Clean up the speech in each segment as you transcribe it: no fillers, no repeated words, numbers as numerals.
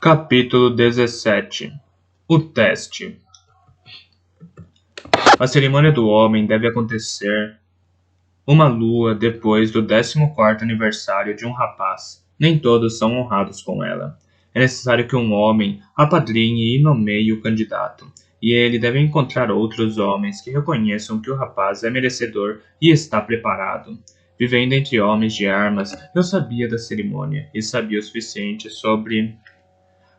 Capítulo 17. O teste. A cerimônia do homem deve acontecer uma lua depois do 14º aniversário de um rapaz. Nem todos são honrados com ela. É necessário que um homem apadrinhe e nomeie o candidato, e ele deve encontrar outros homens que reconheçam que o rapaz é merecedor e está preparado. Vivendo entre homens de armas, eu sabia da cerimônia e sabia o suficiente sobre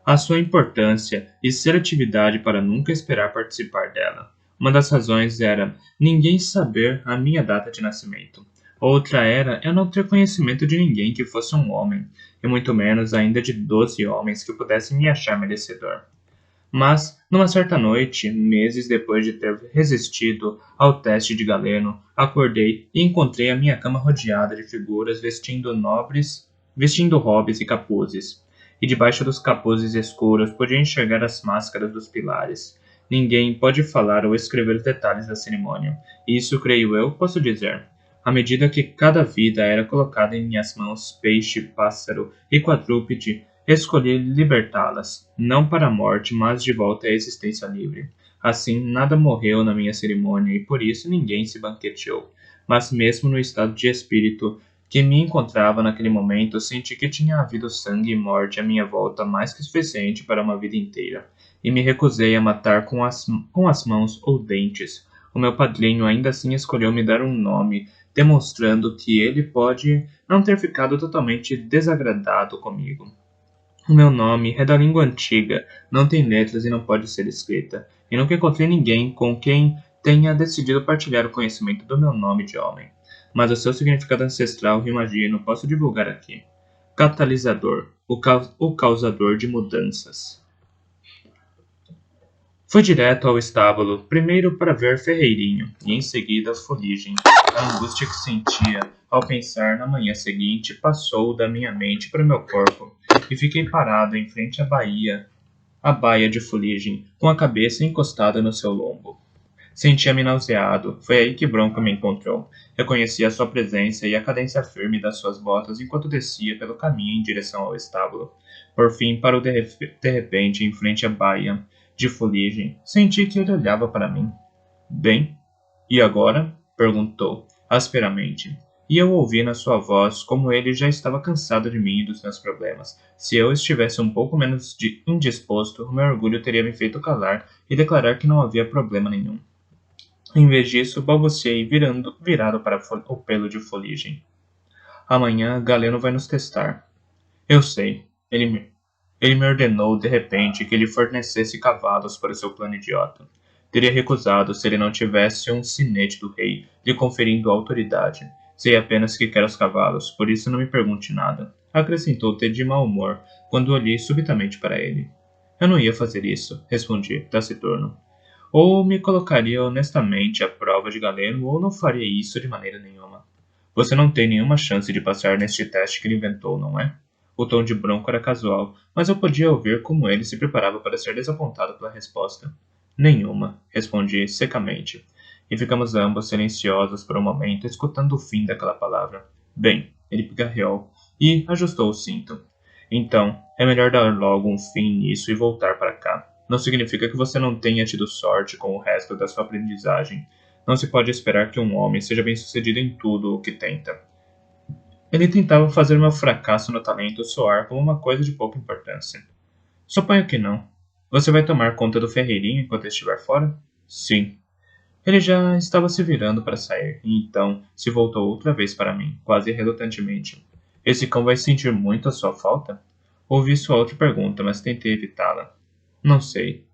a sua importância e seletividade para nunca esperar participar dela. Uma das razões era ninguém saber a minha data de nascimento. Outra era eu não ter conhecimento de ninguém que fosse um homem, e muito menos ainda de 12 homens que pudessem me achar merecedor. Mas, numa certa noite, meses depois de ter resistido ao teste de Galeno, acordei e encontrei a minha cama rodeada de figuras vestindo robes e capuzes. E debaixo dos capuzes escuros podia enxergar as máscaras dos pilares. Ninguém pode falar ou escrever os detalhes da cerimônia. Isso, creio eu, posso dizer. À medida que cada vida era colocada em minhas mãos, peixe, pássaro e quadrúpede, escolhi libertá-las, não para a morte, mas de volta à existência livre. Assim, nada morreu na minha cerimônia e por isso ninguém se banqueteou. Mas mesmo no estado de espírito que me encontrava naquele momento, senti que tinha havido sangue e morte à minha volta mais que suficiente para uma vida inteira, e me recusei a matar com as mãos ou dentes. O meu padrinho ainda assim escolheu me dar um nome, demonstrando que ele pode não ter ficado totalmente desagradado comigo. O meu nome é da língua antiga, não tem letras e não pode ser escrita, e nunca encontrei ninguém com quem tenha decidido partilhar o conhecimento do meu nome de homem. Mas o seu significado ancestral, imagino, posso divulgar aqui. Catalisador, o causador de mudanças. Fui direto ao estábulo, primeiro para ver Ferreirinho, e em seguida Fuligem. A angústia que sentia ao pensar na manhã seguinte passou da minha mente para o meu corpo, e fiquei parado em frente à baia de Fuligem, com a cabeça encostada no seu lombo. Sentia-me nauseado. Foi aí que Bronco me encontrou. Reconheci a sua presença e a cadência firme das suas botas enquanto descia pelo caminho em direção ao estábulo. Por fim, parou de repente em frente à baia de fuligem. Senti que ele olhava para mim. Bem, e agora? Perguntou, asperamente. E eu ouvi na sua voz como ele já estava cansado de mim e dos meus problemas. Se eu estivesse um pouco menos indisposto, o meu orgulho teria me feito calar e declarar que não havia problema nenhum. Em vez disso, balbuciei virado para o pelo de fuligem. Amanhã, Galeno vai nos testar. Eu sei. Ele me ordenou de repente que lhe fornecesse cavalos para o seu plano idiota. Teria recusado se ele não tivesse um sinete do rei lhe conferindo autoridade. Sei apenas que quero os cavalos, por isso não me pergunte nada. Acrescentou de mau humor quando olhei subitamente para ele. Eu não ia fazer isso, respondi, taciturno. Ou me colocaria honestamente à prova de Galeno, ou não faria isso de maneira nenhuma. Você não tem nenhuma chance de passar neste teste que ele inventou, não é? O tom de Bronco era casual, mas eu podia ouvir como ele se preparava para ser desapontado pela resposta. Nenhuma, respondi secamente, e ficamos ambos silenciosos por um momento, escutando o fim daquela palavra. Bem, ele pigarreou e ajustou o cinto. Então, é melhor dar logo um fim nisso e voltar para cá. Não significa que você não tenha tido sorte com o resto da sua aprendizagem. Não se pode esperar que um homem seja bem-sucedido em tudo o que tenta. Ele tentava fazer meu fracasso no talento soar como uma coisa de pouca importância. Suponho que não. Você vai tomar conta do Ferreirinho enquanto estiver fora? Sim. Ele já estava se virando para sair, e então se voltou outra vez para mim, quase relutantemente. Esse cão vai sentir muito a sua falta? Ouvi sua outra pergunta, mas tentei evitá-la. Não sei.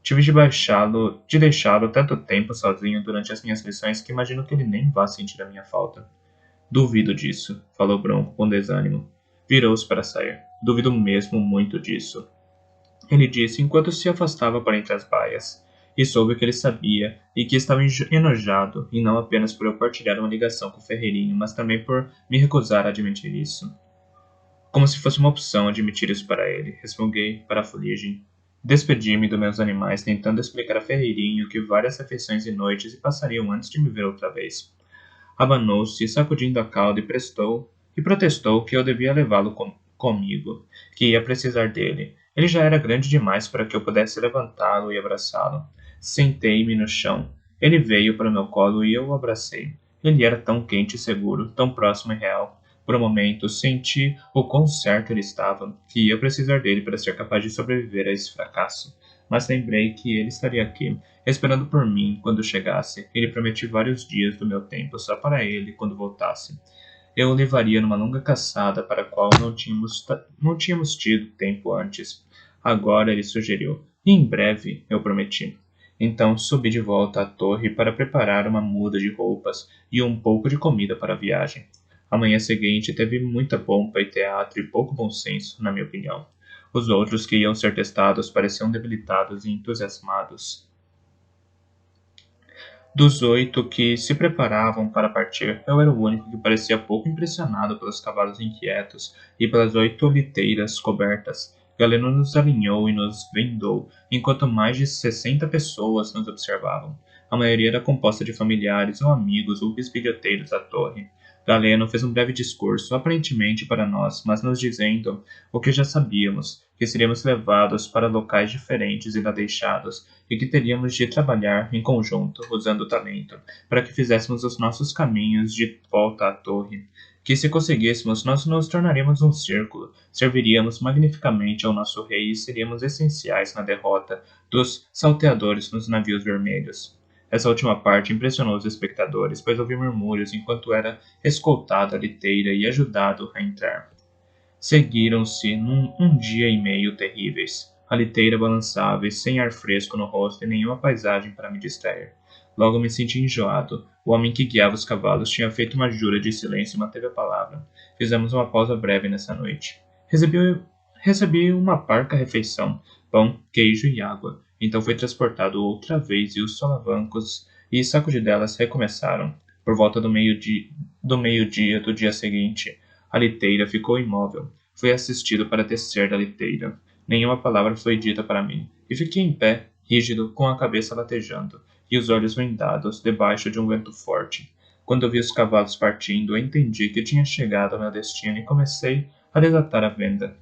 Tive de deixá-lo tanto tempo sozinho durante as minhas lições que imagino que ele nem vá sentir a minha falta. Duvido disso, falou Bronco com desânimo. Virou-se para sair. Duvido mesmo muito disso. Ele disse enquanto se afastava para entre as baias. E soube que ele sabia e que estava enojado, e não apenas por eu partilhar uma ligação com o Ferreirinho, mas também por me recusar a admitir isso. Como se fosse uma opção admitir isso para ele, resmunguei para a fuligem. Despedi-me dos meus animais, tentando explicar a Ferreirinho que várias refeições e noites se passariam antes de me ver outra vez. Abanou-se, sacudindo a cauda e protestou que eu devia levá-lo comigo, que ia precisar dele, Ele já era grande demais para que eu pudesse levantá-lo e abraçá-lo. Sentei-me no chão. Ele veio para meu colo e eu o abracei. Ele era tão quente e seguro, tão próximo e real. Por um momento, senti o quão certo ele estava, que ia precisar dele para ser capaz de sobreviver a esse fracasso. Mas lembrei que ele estaria aqui, esperando por mim quando chegasse. Ele prometiu vários dias do meu tempo só para ele quando voltasse. Eu o levaria numa longa caçada para a qual não tínhamos tido tempo antes. Agora ele sugeriu. E em breve, eu prometi. Então subi de volta à torre para preparar uma muda de roupas e um pouco de comida para a viagem. A manhã seguinte teve muita pompa e teatro e pouco bom senso, na minha opinião. Os outros que iam ser testados pareciam debilitados e entusiasmados. Dos 8 que se preparavam para partir, eu era o único que parecia pouco impressionado pelos cavalos inquietos e pelas 8 liteiras cobertas. Galeno nos alinhou e nos vendou, enquanto mais de 60 pessoas nos observavam. A maioria era composta de familiares ou amigos ou bisbilhoteiros da torre. Galeno fez um breve discurso, aparentemente para nós, mas nos dizendo o que já sabíamos, que seríamos levados para locais diferentes e lá deixados, e que teríamos de trabalhar em conjunto, usando o talento, para que fizéssemos os nossos caminhos de volta à torre. Que se conseguíssemos, nós nos tornaríamos um círculo, serviríamos magnificamente ao nosso rei e seríamos essenciais na derrota dos salteadores nos navios vermelhos. Essa última parte impressionou os espectadores, pois ouvi murmúrios enquanto era escoltado à liteira e ajudado a entrar. Seguiram-se num um dia e meio terríveis. A liteira balançava e sem ar fresco no rosto e nenhuma paisagem para me distrair. Logo me senti enjoado. O homem que guiava os cavalos tinha feito uma jura de silêncio e manteve a palavra. Fizemos uma pausa breve nessa noite. Recebi uma parca refeição, pão, queijo e água. Então fui transportado outra vez e os solavancos e sacudidelas recomeçaram. Por volta do meio-dia do dia seguinte, a liteira ficou imóvel. Fui assistido para descer da liteira. Nenhuma palavra foi dita para mim, e fiquei em pé, rígido, com a cabeça latejando, e os olhos vendados, debaixo de um vento forte. Quando vi os cavalos partindo, entendi que tinha chegado ao meu destino e comecei a desatar a venda.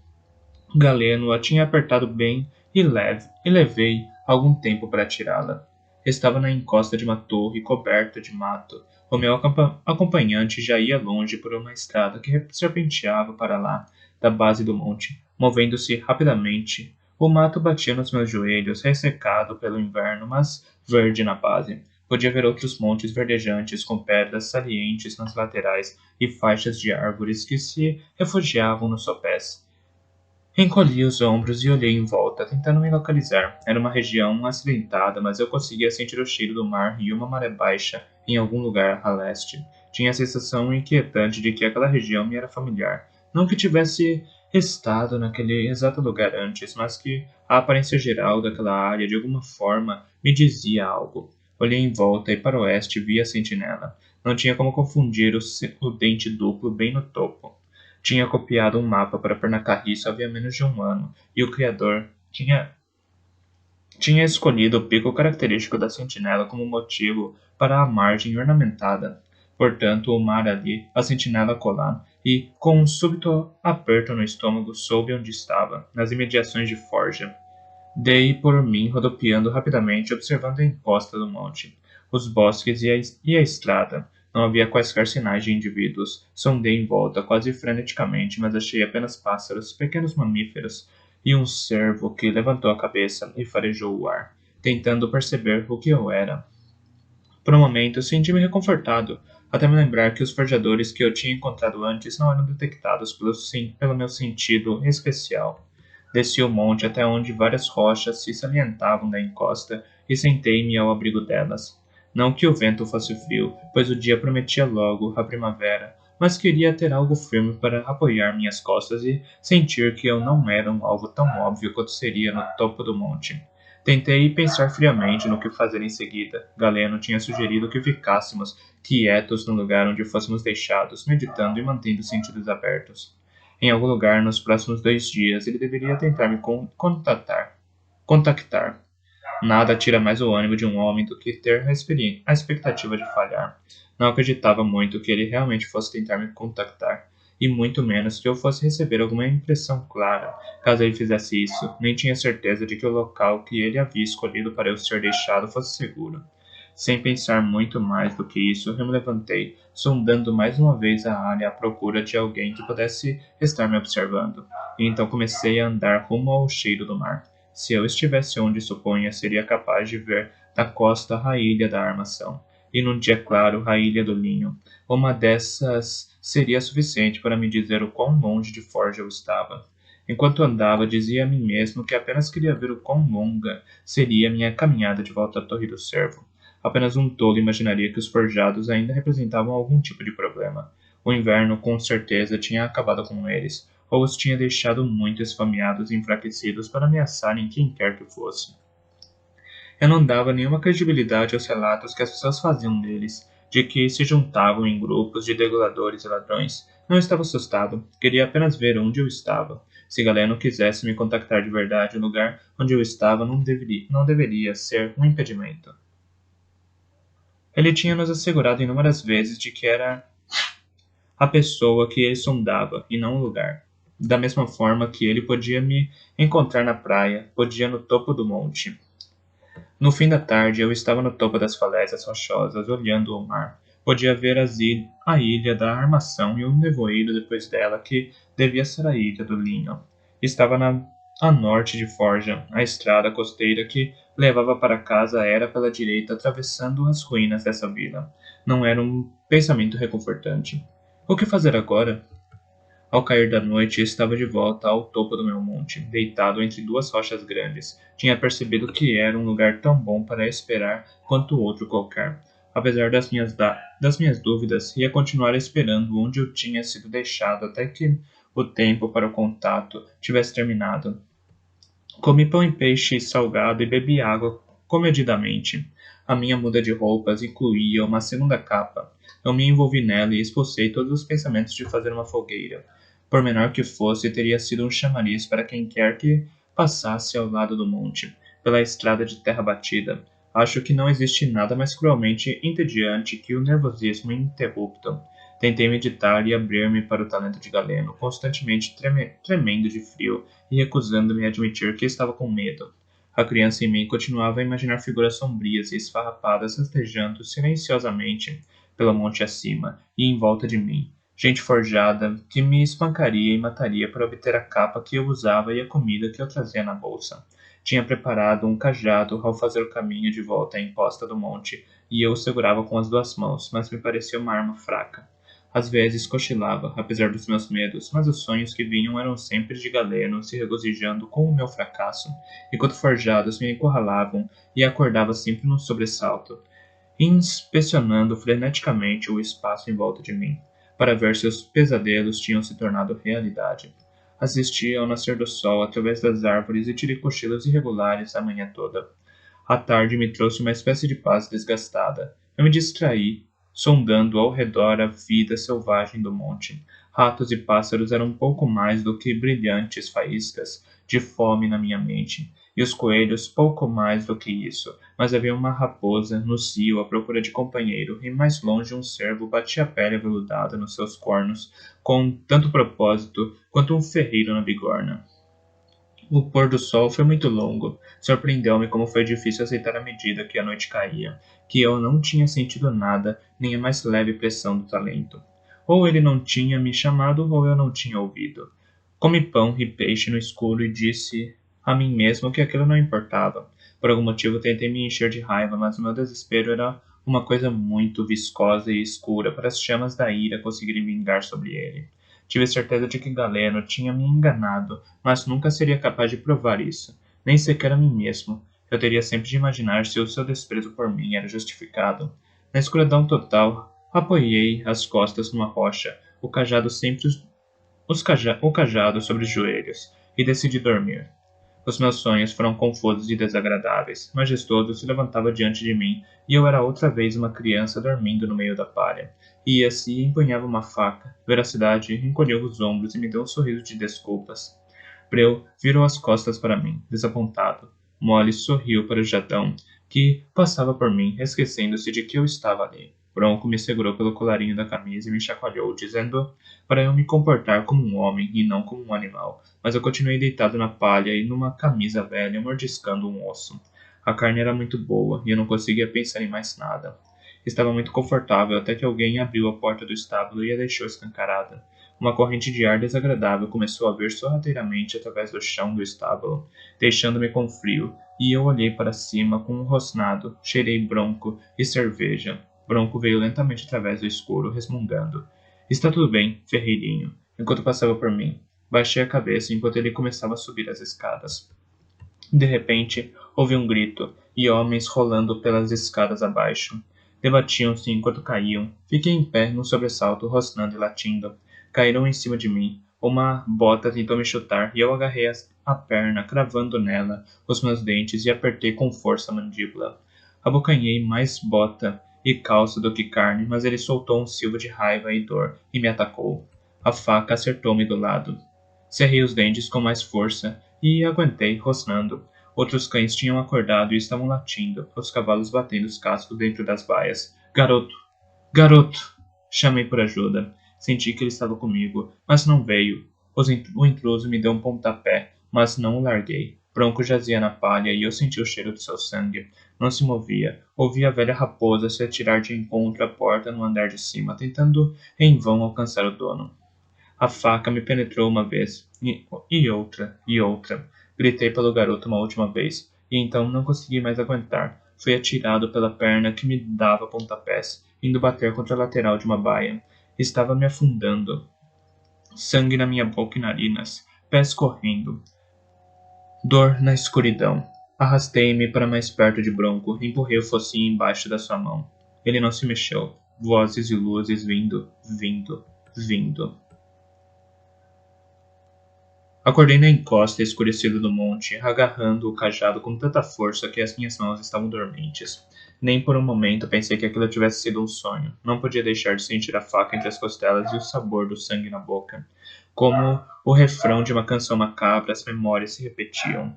Galeno a tinha apertado bem e levei algum tempo para tirá-la. Estava na encosta de uma torre coberta de mato. O meu acompanhante já ia longe por uma estrada que serpenteava para lá, da base do monte, movendo-se rapidamente. O mato batia nos meus joelhos, ressecado pelo inverno, mas verde na base. Podia ver outros montes verdejantes com pedras salientes nas laterais e faixas de árvores que se refugiavam nos sopés. Encolhi os ombros e olhei em volta, tentando me localizar. Era uma região acidentada, mas eu conseguia sentir o cheiro do mar e uma maré baixa em algum lugar a leste. Tinha a sensação inquietante de que aquela região me era familiar. Não que tivesse estado naquele exato lugar antes, mas que a aparência geral daquela área de alguma forma me dizia algo. Olhei em volta e para o oeste vi a sentinela. Não tinha como confundir o dente duplo bem no topo. Tinha copiado um mapa para pôr na carriça havia menos de um ano, e o criador tinha escolhido o pico característico da sentinela como motivo para a margem ornamentada. Portanto, o mar ali, a sentinela colar, e, com um súbito aperto no estômago, soube onde estava, nas imediações de Forja. Dei por mim rodopiando rapidamente, observando a encosta do monte, os bosques e a estrada. Não havia quaisquer sinais de indivíduos. Sondei em volta, quase freneticamente, mas achei apenas pássaros, pequenos mamíferos e um cervo que levantou a cabeça e farejou o ar, tentando perceber o que eu era. Por um momento, senti-me reconfortado, até me lembrar que os forjadores que eu tinha encontrado antes não eram detectados pelo meu sentido especial. Desci o monte até onde várias rochas se salientavam da encosta e sentei-me ao abrigo delas. Não que o vento fosse frio, pois o dia prometia logo a primavera, mas queria ter algo firme para apoiar minhas costas e sentir que eu não era um alvo tão óbvio quanto seria no topo do monte. Tentei pensar friamente no que fazer em seguida. Galeno tinha sugerido que ficássemos quietos no lugar onde fôssemos deixados, meditando e mantendo os sentidos abertos. Em algum lugar nos próximos 2 dias ele deveria tentar me contactar. Nada tira mais o ânimo de um homem do que ter a expectativa de falhar. Não acreditava muito que ele realmente fosse tentar me contactar. e muito menos que eu fosse receber alguma impressão clara, caso ele fizesse isso, nem tinha certeza de que o local que ele havia escolhido para eu ser deixado fosse seguro. Sem pensar muito mais do que isso, eu me levantei, sondando mais uma vez a área à procura de alguém que pudesse estar me observando, e então comecei a andar rumo ao cheiro do mar. Se eu estivesse onde suponha, seria capaz de ver da costa a ilha da Armação, e num dia claro a ilha do Linho. Uma dessas seria suficiente para me dizer o quão longe de Forja eu estava. Enquanto andava, dizia a mim mesmo que apenas queria ver o quão longa seria minha caminhada de volta à Torre do Cervo. Apenas um tolo imaginaria que os forjados ainda representavam algum tipo de problema. O inverno, com certeza, tinha acabado com eles, ou os tinha deixado muito esfomeados e enfraquecidos para ameaçarem quem quer que fosse. Eu não dava nenhuma credibilidade aos relatos que as pessoas faziam deles, de que se juntavam em grupos de degoladores e ladrões. Não estava assustado, queria apenas ver onde eu estava. Se Galeno quisesse me contactar de verdade, o lugar onde eu estava não deveria ser um impedimento. Ele tinha nos assegurado inúmeras vezes de que era a pessoa que ele sondava e não o lugar. Da mesma forma que ele podia me encontrar na praia, podia no topo do monte. No fim da tarde, eu estava no topo das falésias rochosas, olhando o mar. Podia ver a ilha da Armação e o nevoeiro depois dela, que devia ser a ilha do Linho. Estava a norte de Forja. A estrada costeira que levava para casa era pela direita, atravessando as ruínas dessa vila. Não era um pensamento reconfortante. O que fazer agora? Ao cair da noite, estava de volta ao topo do meu monte, deitado entre duas rochas grandes. Tinha percebido que era um lugar tão bom para esperar quanto outro qualquer. Apesar das minhas dúvidas, ia continuar esperando onde eu tinha sido deixado até que o tempo para o contato tivesse terminado. Comi pão e peixe salgado e bebi água comedidamente. A minha muda de roupas incluía uma segunda capa. Eu me envolvi nela e expulsei todos os pensamentos de fazer uma fogueira. Por menor que fosse, teria sido um chamariz para quem quer que passasse ao lado do monte, pela estrada de terra batida. Acho que não existe nada mais cruelmente entediante que o nervosismo ininterrupto. Tentei meditar e abrir-me para o talento de Galeno, constantemente tremendo de frio e recusando-me a admitir que estava com medo. A criança em mim continuava a imaginar figuras sombrias e esfarrapadas rastejando silenciosamente pelo monte acima e em volta de mim. Gente forjada que me espancaria e mataria para obter a capa que eu usava e a comida que eu trazia na bolsa. Tinha preparado um cajado ao fazer o caminho de volta à encosta do monte, e eu o segurava com as duas mãos, mas me parecia uma arma fraca. Às vezes cochilava, apesar dos meus medos, mas os sonhos que vinham eram sempre de Galeno se regozijando com o meu fracasso, enquanto forjados me encurralavam e acordava sempre num sobressalto, inspecionando freneticamente o espaço em volta de mim, para ver se os pesadelos tinham se tornado realidade. Assistia ao nascer do sol através das árvores e tirei cochilos irregulares a manhã toda. A tarde me trouxe uma espécie de paz desgastada. Eu me distraí, sondando ao redor a vida selvagem do monte. Ratos e pássaros eram um pouco mais do que brilhantes faíscas de fome na minha mente, e os coelhos pouco mais do que isso, mas havia uma raposa no cio à procura de companheiro, e mais longe um cervo batia a pele aveludada nos seus cornos, com tanto propósito quanto um ferreiro na bigorna. O pôr do sol foi muito longo. Surpreendeu-me como foi difícil aceitar à medida que a noite caía, que eu não tinha sentido nada, nem a mais leve pressão do talento. Ou ele não tinha me chamado, ou eu não tinha ouvido. Comi pão e peixe no escuro e disse a mim mesmo que aquilo não importava. Por algum motivo tentei me encher de raiva, mas o meu desespero era uma coisa muito viscosa e escura para as chamas da ira conseguirem vingar sobre ele. Tive certeza de que Galeno tinha me enganado, mas nunca seria capaz de provar isso, nem sequer a mim mesmo. Eu teria sempre de imaginar se o seu desprezo por mim era justificado. Na escuridão total, apoiei as costas numa rocha, o cajado o cajado sobre os joelhos, e decidi dormir. Os meus sonhos foram confusos e desagradáveis. Majestoso se levantava diante de mim, e eu era outra vez uma criança dormindo no meio da palha. Ia-se e empunhava uma faca. Veracidade encolheu os ombros e me deu um sorriso de desculpas. Breu virou as costas para mim, desapontado. Molly sorriu para o Jadão, que passava por mim, esquecendo-se de que eu estava ali. Bronco me segurou pelo colarinho da camisa e me chacoalhou, dizendo para eu me comportar como um homem e não como um animal. Mas eu continuei deitado na palha e numa camisa velha, mordiscando um osso. A carne era muito boa e eu não conseguia pensar em mais nada. Estava muito confortável até que alguém abriu a porta do estábulo e a deixou escancarada. Uma corrente de ar desagradável começou a vir sorrateiramente através do chão do estábulo, deixando-me com frio, e eu olhei para cima com um rosnado, cheirei Bronco e cerveja. Bronco veio lentamente através do escuro, resmungando. Está tudo bem, Ferreirinho, enquanto passava por mim. Baixei a cabeça enquanto ele começava a subir as escadas. De repente, ouvi um grito, e homens rolando pelas escadas abaixo. Debatiam-se enquanto caíam. Fiquei em pé, num sobressalto, rosnando e latindo. Caíram em cima de mim. Uma bota tentou me chutar, e eu agarrei a perna, cravando nela os meus dentes e apertei com força a mandíbula. Abocanhei mais bota e calça do que carne, mas ele soltou um silvo de raiva e dor e me atacou. A faca acertou-me do lado. Cerrei os dentes com mais força e aguentei, rosnando. Outros cães tinham acordado e estavam latindo, os cavalos batendo os cascos dentro das baias. Garoto! Garoto! Chamei por ajuda. Senti que ele estava comigo, mas não veio. O intruso me deu um pontapé, mas não o larguei. Bronco jazia na palha e eu senti o cheiro do seu sangue. Não se movia. Ouvi a velha raposa se atirar de encontro à porta no andar de cima, tentando em vão alcançar o dono. A faca me penetrou uma vez, e outra, e outra. Gritei pelo garoto uma última vez, e então não consegui mais aguentar. Fui atirado pela perna que me dava pontapés, indo bater contra a lateral de uma baia. Estava me afundando. Sangue na minha boca e narinas, pés correndo. Dor na escuridão. Arrastei-me para mais perto de Bronco e empurrei o focinho embaixo da sua mão. Ele não se mexeu. Vozes e luzes vindo, vindo, vindo. Acordei na encosta escurecida do monte, agarrando o cajado com tanta força que as minhas mãos estavam dormentes. Nem por um momento pensei que aquilo tivesse sido um sonho. Não podia deixar de sentir a faca entre as costelas e o sabor do sangue na boca. Como o refrão de uma canção macabra, as memórias se repetiam,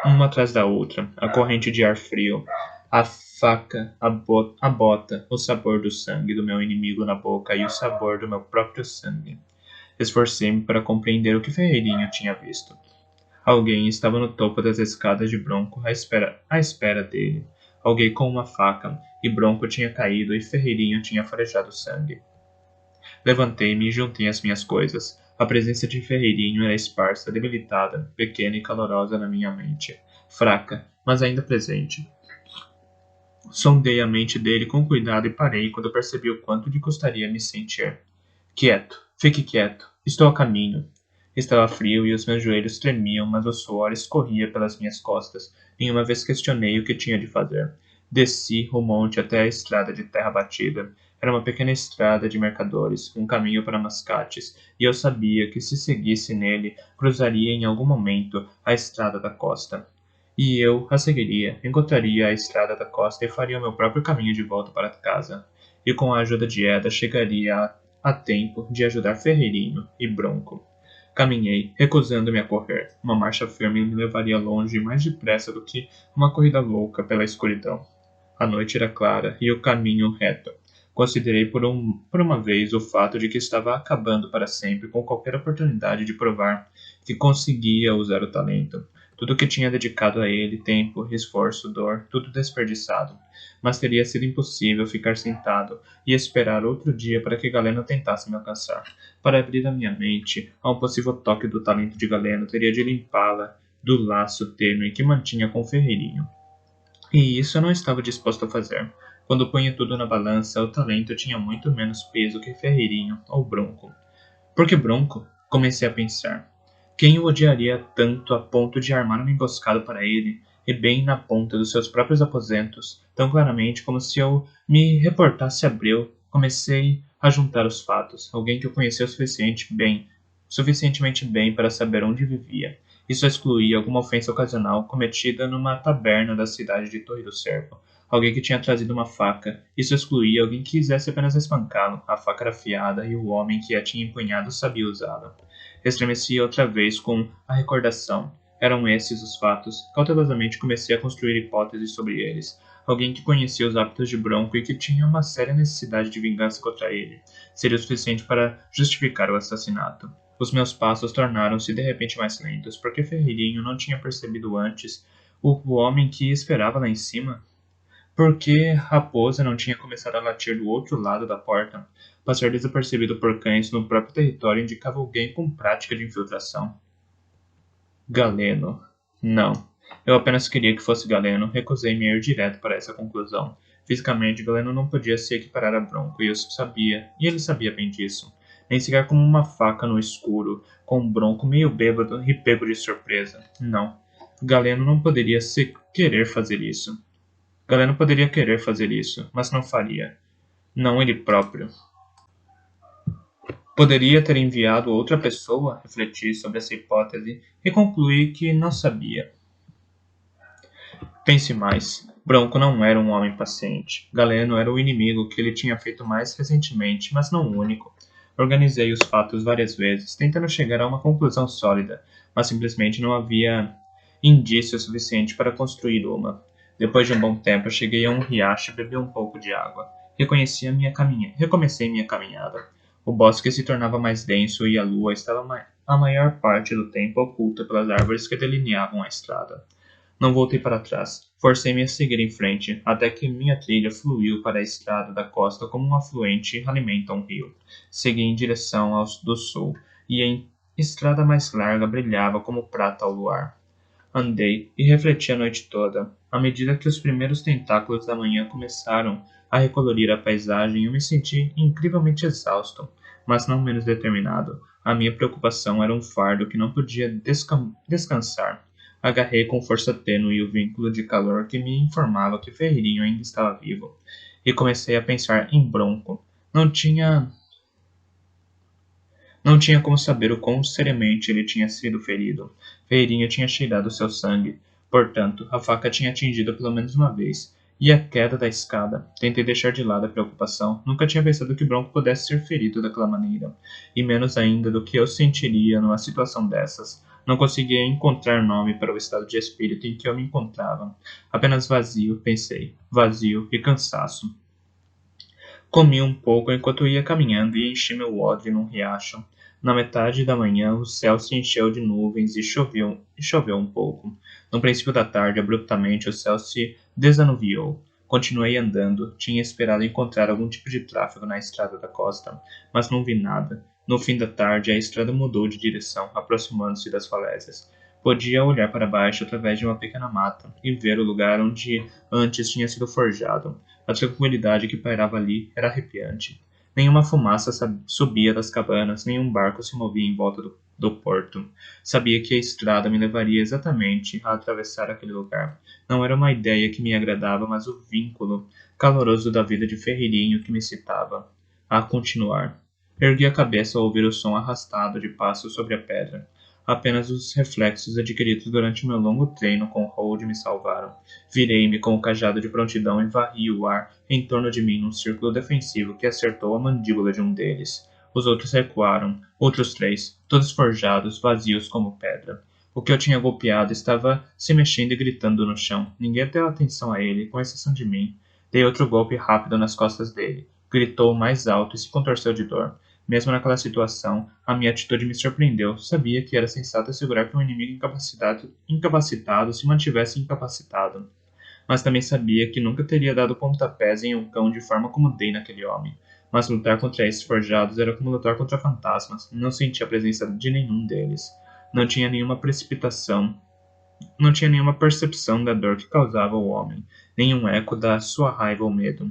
uma atrás da outra, a corrente de ar frio, a faca, a bota, o sabor do sangue do meu inimigo na boca e o sabor do meu próprio sangue. Esforcei-me para compreender o que Ferreirinho tinha visto. Alguém estava no topo das escadas de Bronco à espera dele. Alguém com uma faca, e Bronco tinha caído e Ferreirinho tinha farejado sangue. Levantei-me e juntei as minhas coisas. A presença de Ferreirinho era esparsa, debilitada, pequena e calorosa na minha mente. Fraca, mas ainda presente. Sondei a mente dele com cuidado e parei quando percebi o quanto lhe custaria me sentir. Quieto, fique quieto. Estou a caminho. Estava frio e os meus joelhos tremiam, mas o suor escorria pelas minhas costas. Nenhuma vez questionei o que tinha de fazer. Desci o monte até a estrada de terra batida. Era uma pequena estrada de mercadores, um caminho para Mascates, e eu sabia que se seguisse nele, cruzaria em algum momento a estrada da costa. E eu a seguiria, encontraria a estrada da costa e faria o meu próprio caminho de volta para casa. E com a ajuda de Eda chegaria a tempo de ajudar Ferreirinho e Bronco. Caminhei, recusando-me a correr. Uma marcha firme me levaria longe mais depressa do que uma corrida louca pela escuridão. A noite era clara e o caminho reto. Considerei por uma vez o fato de que estava acabando para sempre com qualquer oportunidade de provar que conseguia usar o talento. Tudo que tinha dedicado a ele, tempo, esforço, dor, tudo desperdiçado. Mas teria sido impossível ficar sentado e esperar outro dia para que Galeno tentasse me alcançar. Para abrir a minha mente a um possível toque do talento de Galeno, teria de limpá-la do laço tênue que mantinha com o Ferreirinho. E isso eu não estava disposto a fazer. Quando punha tudo na balança, o talento tinha muito menos peso que Ferreirinho ou Bronco. Por que Bronco? Comecei a pensar. Quem o odiaria tanto a ponto de armar uma emboscada para ele, e bem na ponta dos seus próprios aposentos, tão claramente como se eu me reportasse a Abreu? Comecei a juntar os fatos. Alguém que eu conhecia suficientemente bem para saber onde vivia. Isso excluía alguma ofensa ocasional cometida numa taberna da cidade de Torre do Cervo. Alguém que tinha trazido uma faca. Isso excluía alguém que quisesse apenas espancá-lo. A faca era afiada e o homem que a tinha empunhado sabia usá-la. Estremeci outra vez com a recordação. Eram esses os fatos. Cautelosamente comecei a construir hipóteses sobre eles. Alguém que conhecia os hábitos de Bronco e que tinha uma séria necessidade de vingança contra ele. Seria o suficiente para justificar o assassinato. Os meus passos tornaram-se de repente mais lentos, porque Ferreirinho não tinha percebido antes o homem que esperava lá em cima. Porque Raposa não tinha começado a latir do outro lado da porta. Passar desapercebido por cães no próprio território indicava alguém com prática de infiltração. Galeno. Não. Eu apenas queria que fosse Galeno. Recusei-me a ir direto para essa conclusão. Fisicamente, Galeno não podia se equiparar a Bronco, e eu sabia, e ele sabia bem disso. Nem sequer como uma faca no escuro, com um Bronco meio bêbado e pego de surpresa. Não. Galeno não poderia querer fazer isso. Galeno poderia querer fazer isso, mas não faria. Não ele próprio. Poderia ter enviado outra pessoa? Refleti sobre essa hipótese e concluí que não sabia. Pense mais. Bronco não era um homem paciente. Galeno era o inimigo que ele tinha feito mais recentemente, mas não o único. Organizei os fatos várias vezes, tentando chegar a uma conclusão sólida, mas simplesmente não havia indício suficiente para construir uma. Depois de um bom tempo, cheguei a um riacho e bebi um pouco de água. Recomecei minha caminhada. O bosque se tornava mais denso e a lua estava a maior parte do tempo oculta pelas árvores que delineavam a estrada. Não voltei para trás. Forcei-me a seguir em frente, até que minha trilha fluiu para a estrada da costa como um afluente alimenta um rio. Segui em direção do sul, e a estrada mais larga brilhava como prata ao luar. Andei e refleti a noite toda. À medida que os primeiros tentáculos da manhã começaram a recolorir a paisagem, eu me senti incrivelmente exausto, mas não menos determinado. A minha preocupação era um fardo que não podia descansar. Agarrei com força tênue o vínculo de calor que me informava que Ferreirinho ainda estava vivo, e comecei a pensar em Bronco. Não tinha como saber o quão seriamente ele tinha sido ferido. Ferreirinho tinha cheirado seu sangue. Portanto, a faca tinha atingido pelo menos uma vez. E a queda da escada. Tentei deixar de lado a preocupação. Nunca tinha pensado que Bronco pudesse ser ferido daquela maneira. E menos ainda do que eu sentiria numa situação dessas. Não conseguia encontrar nome para o estado de espírito em que eu me encontrava. Apenas vazio, pensei. Vazio e cansaço. Comi um pouco enquanto ia caminhando e enchi meu odre num riacho. Na metade da manhã, o céu se encheu de nuvens e choveu um pouco. No princípio da tarde, abruptamente, o céu se desanuviou. Continuei andando. Tinha esperado encontrar algum tipo de tráfego na estrada da costa, mas não vi nada. No fim da tarde, a estrada mudou de direção, aproximando-se das falésias. Podia olhar para baixo através de uma pequena mata e ver o lugar onde antes tinha sido forjado. A tranquilidade que pairava ali era arrepiante. Nenhuma fumaça subia das cabanas, nenhum barco se movia em volta do porto. Sabia que a estrada me levaria exatamente a atravessar aquele lugar. Não era uma ideia que me agradava, mas o vínculo caloroso da vida de Ferreirinho que me excitava a continuar. Ergui a cabeça ao ouvir o som arrastado de passos sobre a pedra. Apenas os reflexos adquiridos durante meu longo treino com Hold me salvaram. Virei-me com o cajado de prontidão e varri o ar em torno de mim num círculo defensivo que acertou a mandíbula de um deles. Os outros recuaram, outros 3, todos forjados, vazios como pedra. O que eu tinha golpeado estava se mexendo e gritando no chão. Ninguém deu atenção a ele, com exceção de mim. Dei outro golpe rápido nas costas dele. Gritou mais alto e se contorceu de dor. Mesmo naquela situação, a minha atitude me surpreendeu. Sabia que era sensato assegurar que um inimigo incapacitado se mantivesse incapacitado. Mas também sabia que nunca teria dado pontapés em um cão de forma como dei naquele homem. Mas lutar contra esses forjados era como lutar contra fantasmas. Não sentia a presença de nenhum deles. Não tinha nenhuma percepção da dor que causava o homem, nenhum eco da sua raiva ou medo.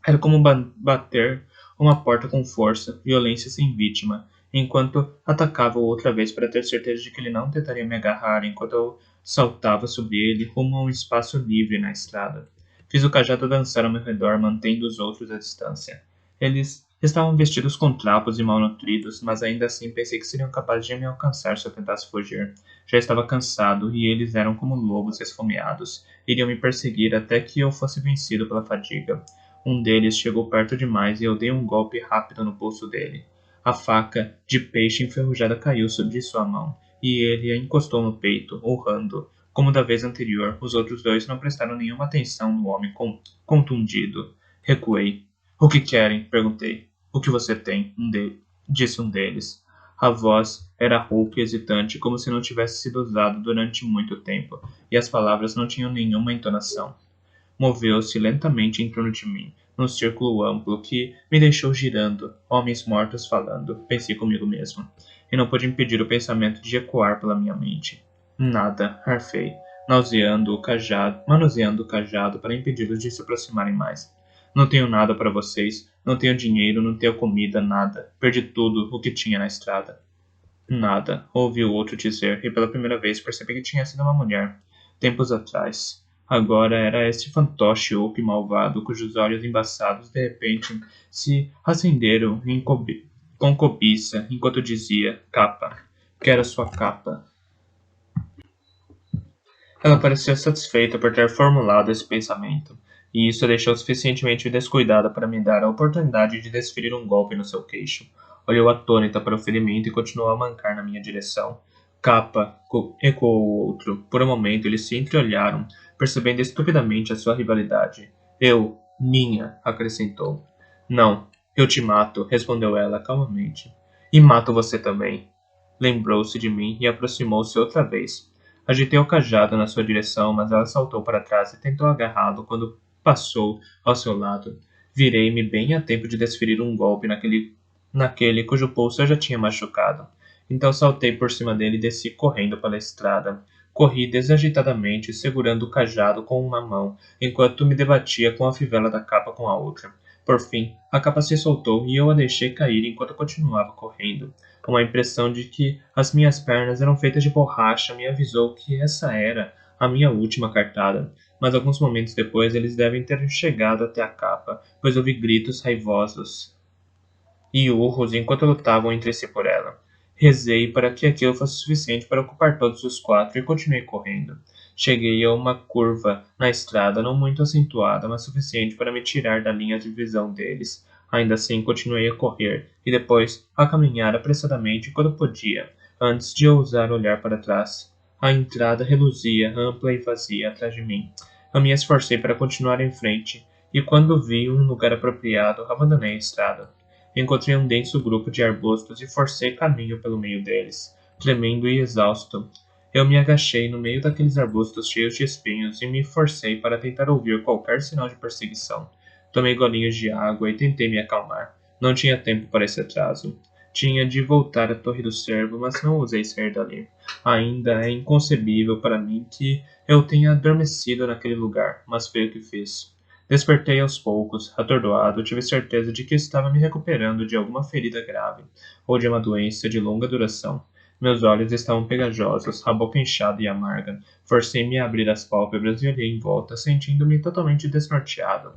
Era como bater uma porta com força, violência sem vítima, enquanto atacava outra vez para ter certeza de que ele não tentaria me agarrar enquanto eu saltava sobre ele rumo a um espaço livre na estrada. Fiz o cajado dançar ao meu redor, mantendo os outros à distância. Eles estavam vestidos com trapos e malnutridos, mas ainda assim pensei que seriam capazes de me alcançar se eu tentasse fugir. Já estava cansado e eles eram como lobos esfomeados. Iriam me perseguir até que eu fosse vencido pela fadiga. Um deles chegou perto demais e eu dei um golpe rápido no pulso dele. A faca de peixe enferrujada caiu de sua mão, e ele a encostou no peito, urrando, Como da vez anterior, os outros dois não prestaram nenhuma atenção no homem contundido. Recuei. O que querem? Perguntei. O que você tem? Disse um deles. A voz era rouca e hesitante, como se não tivesse sido usada durante muito tempo, e as palavras não tinham nenhuma entonação. Moveu-se lentamente em torno de mim, num círculo amplo que me deixou girando, homens mortos falando, pensei comigo mesmo, e não pude impedir o pensamento de ecoar pela minha mente. Nada, arfei, manuseando o cajado para impedi-los de se aproximarem mais. Não tenho nada para vocês, não tenho dinheiro, não tenho comida, nada. Perdi tudo o que tinha na estrada. Nada, ouvi o outro dizer, e pela primeira vez percebi que tinha sido uma mulher. Tempos atrás. Agora era esse fantoche oco e malvado, cujos olhos embaçados de repente se acenderam com cobiça, enquanto dizia, capa, quero sua capa. Ela parecia satisfeita por ter formulado esse pensamento, e isso a deixou suficientemente descuidada para me dar a oportunidade de desferir um golpe no seu queixo. Olhou atônita para o ferimento e continuou a mancar na minha direção. Capa, ecoou o outro. Por um momento eles se entreolharam, percebendo estupidamente a sua rivalidade. Minha, acrescentou. Não, eu te mato, respondeu ela calmamente. E mato você também. Lembrou-se de mim e aproximou-se outra vez. Agitei o cajado na sua direção, mas ela saltou para trás e tentou agarrá-lo quando passou ao seu lado. Virei-me bem a tempo de desferir um golpe naquele cujo pulso eu já tinha machucado. Então saltei por cima dele e desci correndo pela estrada. Corri desagitadamente, segurando o cajado com uma mão, enquanto me debatia com a fivela da capa com a outra. Por fim, a capa se soltou e eu a deixei cair enquanto continuava correndo. Uma impressão de que as minhas pernas eram feitas de borracha me avisou que essa era a minha última cartada. Mas alguns momentos depois eles devem ter chegado até a capa, pois ouvi gritos raivosos e urros enquanto lutavam entre si por ela. Rezei para que aquilo fosse suficiente para ocupar todos os quatro e continuei correndo. Cheguei a uma curva na estrada não muito acentuada, mas suficiente para me tirar da linha de visão deles. Ainda assim, continuei a correr e depois a caminhar apressadamente quando podia, antes de ousar olhar para trás. A entrada reluzia, ampla e vazia, atrás de mim. Eu me esforcei para continuar em frente, e quando vi um lugar apropriado, abandonei a estrada. Encontrei um denso grupo de arbustos e forcei caminho pelo meio deles, tremendo e exausto. Eu me agachei no meio daqueles arbustos cheios de espinhos e me forcei para tentar ouvir qualquer sinal de perseguição. Tomei golinhos de água e tentei me acalmar. Não tinha tempo para esse atraso. Tinha de voltar à Torre do Cervo, mas não ousei sair dali. Ainda é inconcebível para mim que eu tenha adormecido naquele lugar, mas foi o que fiz. Despertei aos poucos, atordoado, tive certeza de que estava me recuperando de alguma ferida grave, ou de uma doença de longa duração. Meus olhos estavam pegajosos, a boca inchada e amarga. Forcei-me a abrir as pálpebras e olhei em volta, sentindo-me totalmente desnorteado.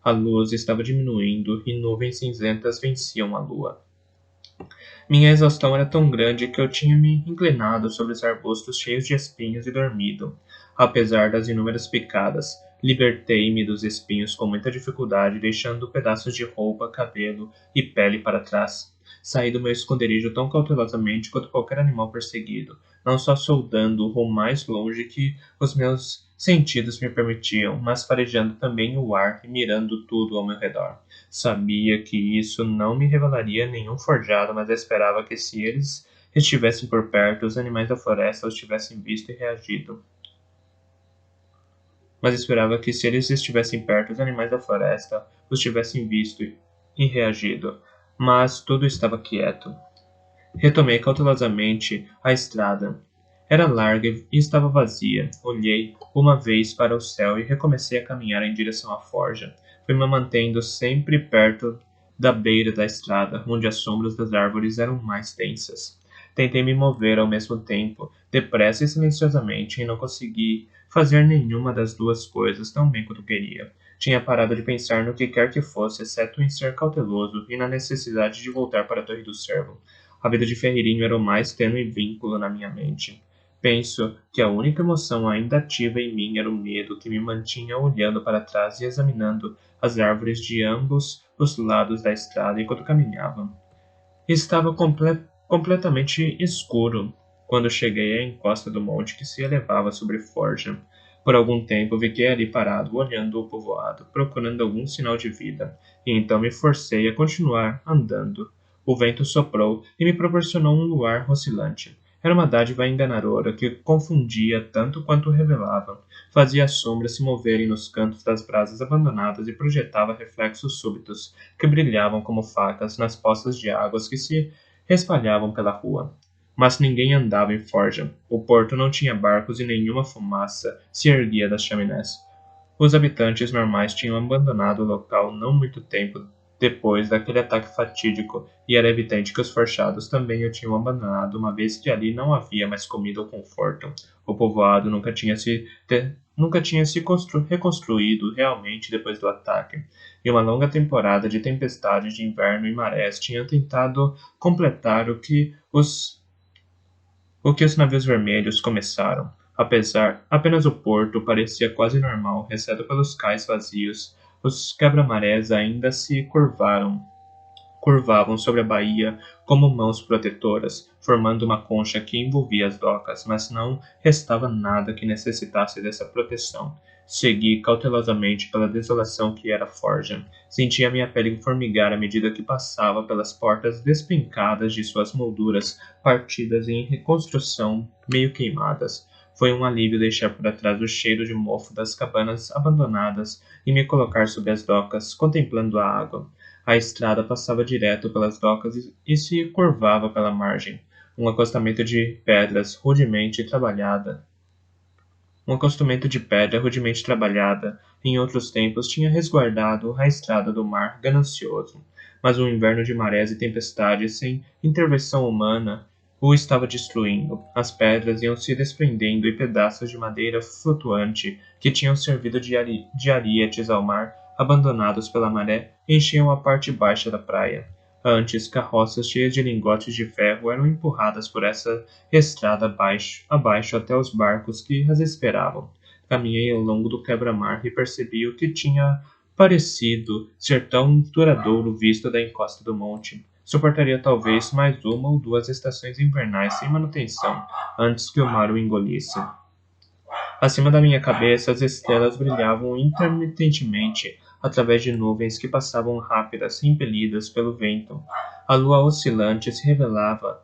A luz estava diminuindo e nuvens cinzentas venciam a lua. Minha exaustão era tão grande que eu tinha me inclinado sobre os arbustos cheios de espinhos e dormido. Apesar das inúmeras picadas, libertei-me dos espinhos com muita dificuldade, deixando pedaços de roupa, cabelo e pele para trás. Saí do meu esconderijo tão cautelosamente quanto qualquer animal perseguido, não só soldando o mais longe que os meus sentidos me permitiam, mas farejando também o ar e mirando tudo ao meu redor. Sabia que isso não me revelaria nenhum forjado, mas esperava que se eles estivessem por perto, os animais da floresta os tivessem visto e reagido. Mas esperava que se eles estivessem perto, os animais da floresta os tivessem visto e reagido. Mas tudo estava quieto. Retomei cautelosamente a estrada. Era larga e estava vazia. Olhei uma vez para o céu e recomecei a caminhar em direção à forja. Fui me mantendo sempre perto da beira da estrada, onde as sombras das árvores eram mais densas. Tentei me mover ao mesmo tempo, depressa e silenciosamente, e não consegui fazer nenhuma das duas coisas tão bem quanto queria. Tinha parado de pensar no que quer que fosse, exceto em ser cauteloso e na necessidade de voltar para a Torre do Cervo. A vida de Ferreirinho era o mais tênue vínculo na minha mente. Penso que a única emoção ainda ativa em mim era o medo que me mantinha olhando para trás e examinando as árvores de ambos os lados da estrada enquanto caminhava. Estava completamente escuro, quando cheguei à encosta do monte que se elevava sobre Forja. Por algum tempo fiquei ali parado, olhando o povoado, procurando algum sinal de vida, e então me forcei a continuar andando. O vento soprou e me proporcionou um luar oscilante. Era uma dádiva enganadora que confundia tanto quanto revelava. Fazia as sombras se moverem nos cantos das brasas abandonadas e projetava reflexos súbitos, que brilhavam como facas nas poças de águas que se espalhavam pela rua. Mas ninguém andava em Forja. O porto não tinha barcos e nenhuma fumaça se erguia das chaminés. Os habitantes normais tinham abandonado o local não muito tempo depois daquele ataque fatídico, e era evidente que os forjados também o tinham abandonado, uma vez que ali não havia mais comida ou conforto. O povoado nunca tinha se reconstruído realmente depois do ataque, e uma longa temporada de tempestades de inverno e marés tinha tentado completar o que os navios vermelhos começaram. Apenas o porto parecia quase normal, exceto pelos cais vazios. Os quebra-marés ainda se curvavam sobre a baía como mãos protetoras, formando uma concha que envolvia as docas, mas não restava nada que necessitasse dessa proteção. Segui cautelosamente pela desolação que era Forja. Sentia minha pele formigar à medida que passava pelas portas despencadas de suas molduras, partidas em reconstrução, meio queimadas. Foi um alívio deixar para trás o cheiro de mofo das cabanas abandonadas e me colocar sob as docas, contemplando a água. A estrada passava direto pelas docas e se curvava pela margem. Um acostamento de pedras rudemente trabalhada. Um acostamento de pedra rudemente trabalhada, em outros tempos, tinha resguardado a estrada do mar ganancioso. Mas um inverno de marés e tempestades, sem intervenção humana, o estava destruindo. As pedras iam se desprendendo e pedaços de madeira flutuante, que tinham servido de arietes ao mar, abandonados pela maré, enchiam a parte baixa da praia. Antes, carroças cheias de lingotes de ferro eram empurradas por essa estrada abaixo até os barcos que as esperavam. Caminhei ao longo do quebra-mar e percebi o que tinha parecido ser tão duradouro visto da encosta do monte. Suportaria talvez mais uma ou duas estações invernais sem manutenção, antes que o mar o engolisse. Acima da minha cabeça, as estrelas brilhavam intermitentemente através de nuvens que passavam rápidas, impelidas pelo vento. A lua oscilante se velava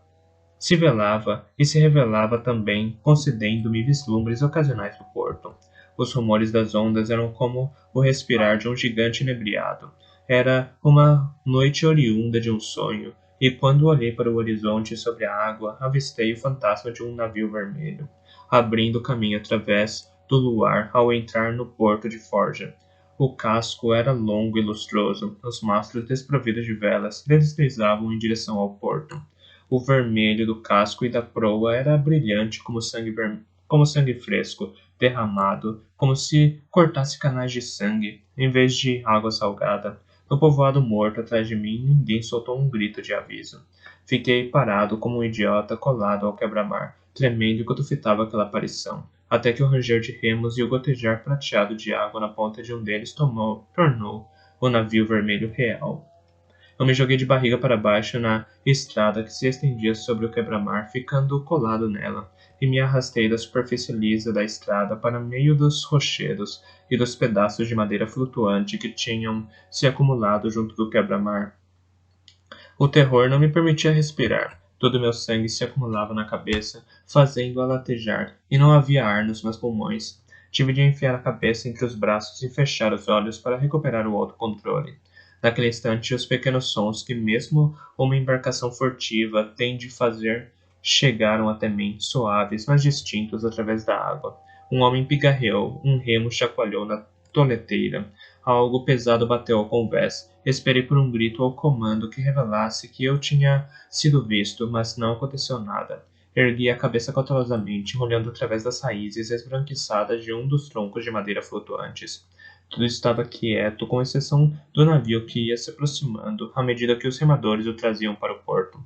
e se revelava também, concedendo-me vislumbres ocasionais do porto. Os rumores das ondas eram como o respirar de um gigante inebriado. Era uma noite oriunda de um sonho, e quando olhei para o horizonte sobre a água, avistei o fantasma de um navio vermelho, abrindo caminho através do luar ao entrar no porto de Forja. O casco era longo e lustroso, os mastros desprovidos de velas deslizavam em direção ao porto. O vermelho do casco e da proa era brilhante como sangue fresco, derramado, como se cortasse canais de sangue, em vez de água salgada. No povoado morto atrás de mim, ninguém soltou um grito de aviso. Fiquei parado como um idiota colado ao quebra-mar, tremendo enquanto fitava aquela aparição, até que o ranger de remos e o gotejar prateado de água na ponta de um deles tornou o navio vermelho real. Eu me joguei de barriga para baixo na estrada que se estendia sobre o quebra-mar, ficando colado nela, e me arrastei da superfície lisa da estrada para meio dos rochedos e dos pedaços de madeira flutuante que tinham se acumulado junto do quebra-mar. O terror não me permitia respirar. Todo meu sangue se acumulava na cabeça, fazendo-a latejar, e não havia ar nos meus pulmões. Tive de enfiar a cabeça entre os braços e fechar os olhos para recuperar o autocontrole. Naquele instante, os pequenos sons que mesmo uma embarcação furtiva tem de fazer chegaram até mim, suaves, mas distintos através da água. Um homem pigarreou, um remo chacoalhou na toleteira. Algo pesado bateu ao convés. Esperei por um grito ou comando que revelasse que eu tinha sido visto, mas não aconteceu nada. Ergui a cabeça cautelosamente, olhando através das raízes esbranquiçadas de um dos troncos de madeira flutuantes. Tudo estava quieto, com exceção do navio que ia se aproximando, à medida que os remadores o traziam para o porto.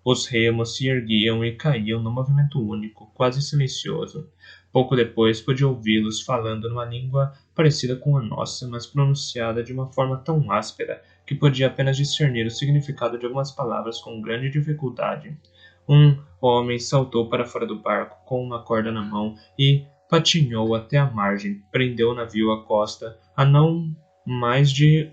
Os remos se erguiam e caíam num movimento único, quase silencioso. Pouco depois pude ouvi-los falando numa língua parecida com a nossa, mas pronunciada de uma forma tão áspera que podia apenas discernir o significado de algumas palavras com grande dificuldade. Um homem saltou para fora do barco com uma corda na mão e patinhou até a margem, prendeu o navio à costa a não mais de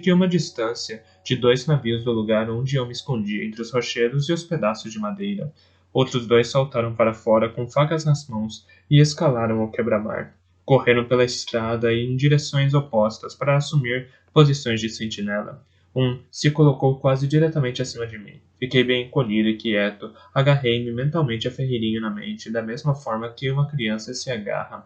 que uma distância de 2 navios do lugar onde eu me escondi entre os rochedos e os pedaços de madeira. Outros 2 saltaram para fora com facas nas mãos e escalaram o quebra-mar. Correram pela estrada em direções opostas para assumir posições de sentinela. Um se colocou quase diretamente acima de mim. Fiquei bem encolhido e quieto, agarrei-me mentalmente a ferreirinho na mente, da mesma forma que uma criança se agarra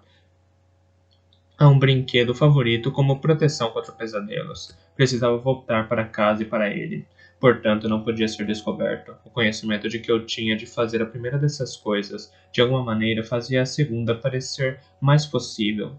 a um brinquedo favorito como proteção contra pesadelos. Precisava voltar para casa e para ele. Portanto, não podia ser descoberto. O conhecimento de que eu tinha de fazer a primeira dessas coisas, de alguma maneira, fazia a segunda parecer mais possível.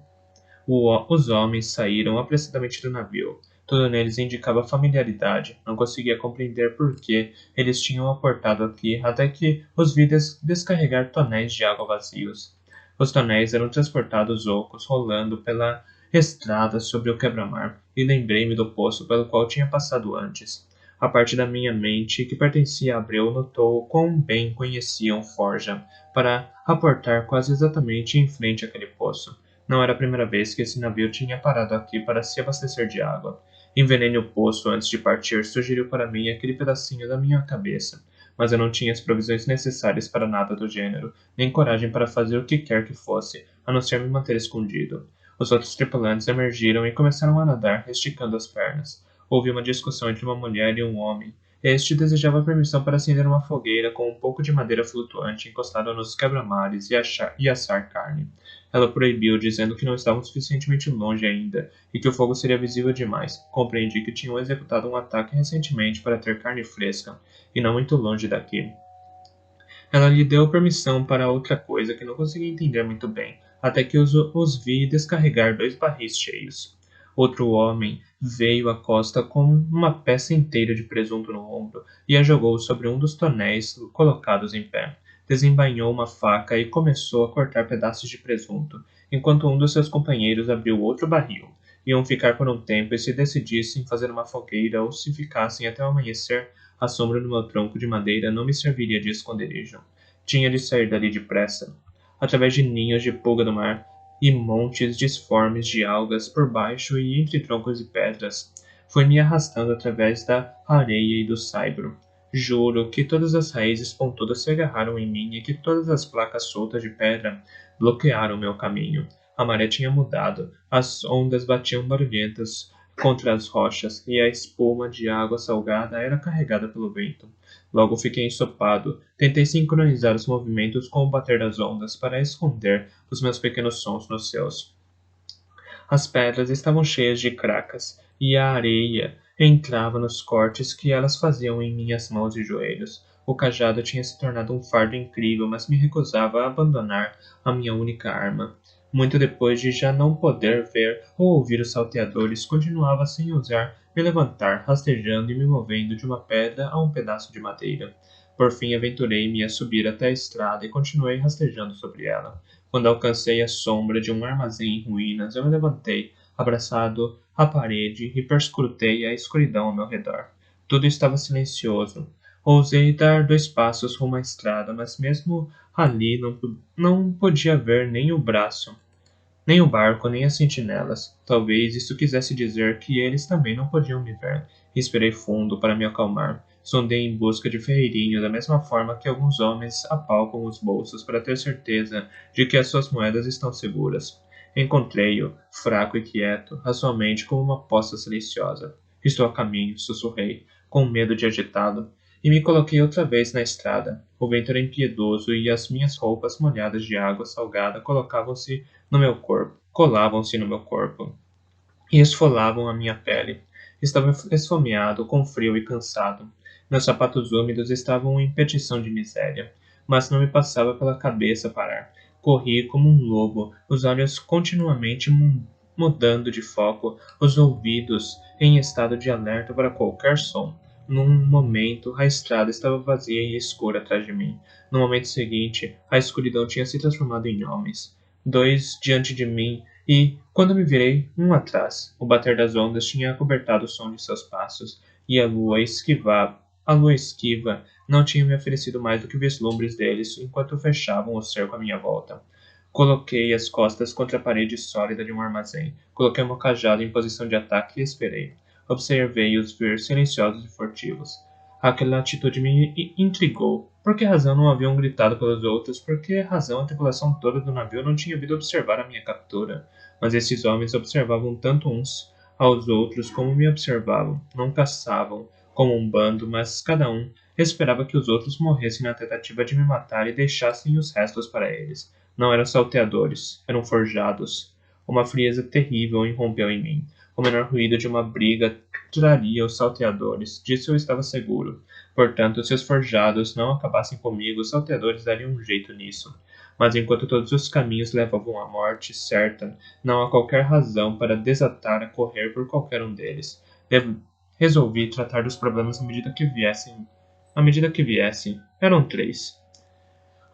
Os homens saíram apressadamente do navio. Tudo neles indicava familiaridade. Não conseguia compreender por que eles tinham aportado aqui até que os vi descarregar tonéis de água vazios. Os tonéis eram transportados ocos, rolando pela estrada sobre o quebra-mar, e lembrei-me do poço pelo qual tinha passado antes. A parte da minha mente que pertencia a Abreu notou quão bem conheciam Forja, para aportar quase exatamente em frente àquele poço. Não era a primeira vez que esse navio tinha parado aqui para se abastecer de água. Envenene o poço antes de partir sugeriu para mim aquele pedacinho da minha cabeça, mas eu não tinha as provisões necessárias para nada do gênero, nem coragem para fazer o que quer que fosse, a não ser me manter escondido. Os outros tripulantes emergiram e começaram a nadar, esticando as pernas. Houve uma discussão entre uma mulher e um homem. Este desejava permissão para acender uma fogueira com um pouco de madeira flutuante encostada nos quebra-mares e assar carne. Ela proibiu, dizendo que não estavam suficientemente longe ainda e que o fogo seria visível demais. Compreendi que tinham executado um ataque recentemente para ter carne fresca, e não muito longe daqui. Ela lhe deu permissão para outra coisa que não conseguia entender muito bem, até que os vi descarregar 2 barris cheios. Outro homem veio à costa com uma peça inteira de presunto no ombro e a jogou sobre um dos tonéis colocados em pé. Desembainhou uma faca e começou a cortar pedaços de presunto, enquanto um dos seus companheiros abriu outro barril. Iam ficar por um tempo e se decidissem fazer uma fogueira ou se ficassem até o amanhecer, a sombra do meu tronco de madeira não me serviria de esconderijo. Tinha de sair dali depressa, através de ninhos de pulga do mar e montes disformes de algas por baixo e entre troncos e pedras. Fui-me arrastando através da areia e do saibro. Juro que todas as raízes pontudas se agarraram em mim e que todas as placas soltas de pedra bloquearam meu caminho. A maré tinha mudado, as ondas batiam barulhentas contra as rochas e a espuma de água salgada era carregada pelo vento. Logo fiquei ensopado. Tentei sincronizar os movimentos com o bater das ondas para esconder os meus pequenos sons nos seus. As pedras estavam cheias de cracas, e a areia entrava nos cortes que elas faziam em minhas mãos e joelhos. O cajado tinha se tornado um fardo incrível, mas me recusava a abandonar a minha única arma. Muito depois de já não poder ver ou ouvir os salteadores, continuava sem ousar me levantar, rastejando e me movendo de uma pedra a um pedaço de madeira. Por fim, aventurei-me a subir até a estrada e continuei rastejando sobre ela. Quando alcancei a sombra de um armazém em ruínas, eu me levantei, abraçado à parede, e perscrutei a escuridão ao meu redor. Tudo estava silencioso. Ousei dar 2 passos rumo à estrada, mas mesmo ali não podia ver nem o braço, nem o barco, nem as sentinelas. Talvez isso quisesse dizer que eles também não podiam me ver. Respirei fundo para me acalmar. Sondei em busca de ferreirinho da mesma forma que alguns homens apalpam os bolsos para ter certeza de que as suas moedas estão seguras. Encontrei-o, fraco e quieto, razoavelmente como uma poça silenciosa. Estou a caminho, sussurrei, com medo de agitá-lo, e me coloquei outra vez na estrada. O vento era impiedoso e as minhas roupas molhadas de água salgada colavam-se no meu corpo e esfolavam a minha pele. Estava esfomeado, com frio e cansado. Meus sapatos úmidos estavam em petição de miséria, mas não me passava pela cabeça parar. Corri como um lobo, os olhos continuamente mudando de foco, os ouvidos em estado de alerta para qualquer som. Num momento, a estrada estava vazia e escura atrás de mim. No momento seguinte, a escuridão tinha se transformado em homens. 2 diante de mim e, quando me virei, um atrás. O bater das ondas tinha acobertado o som de seus passos, e a lua esquiva não tinham me oferecido mais do que vislumbres deles enquanto fechavam o cerco à minha volta. Coloquei as costas contra a parede sólida de um armazém. Coloquei meu cajado em posição de ataque e esperei. Observei-os vir silenciosos e furtivos. Aquela atitude me intrigou. Por que razão não haviam gritado pelos outros? Por que razão a tripulação toda do navio não tinha vindo observar a minha captura? Mas esses homens observavam tanto uns aos outros como me observavam. Não caçavam como um bando, mas cada um esperava que os outros morressem na tentativa de me matar e deixassem os restos para eles. Não eram salteadores, eram forjados. Uma frieza terrível irrompeu em mim. O menor ruído de uma briga traria os salteadores, disso eu estava seguro. Portanto, se os forjados não acabassem comigo, os salteadores dariam um jeito nisso. Mas enquanto todos os caminhos levavam à morte certa, não há qualquer razão para desatar a correr por qualquer um deles. Resolvi tratar dos problemas à medida que viessem. À medida que viessem, eram 3.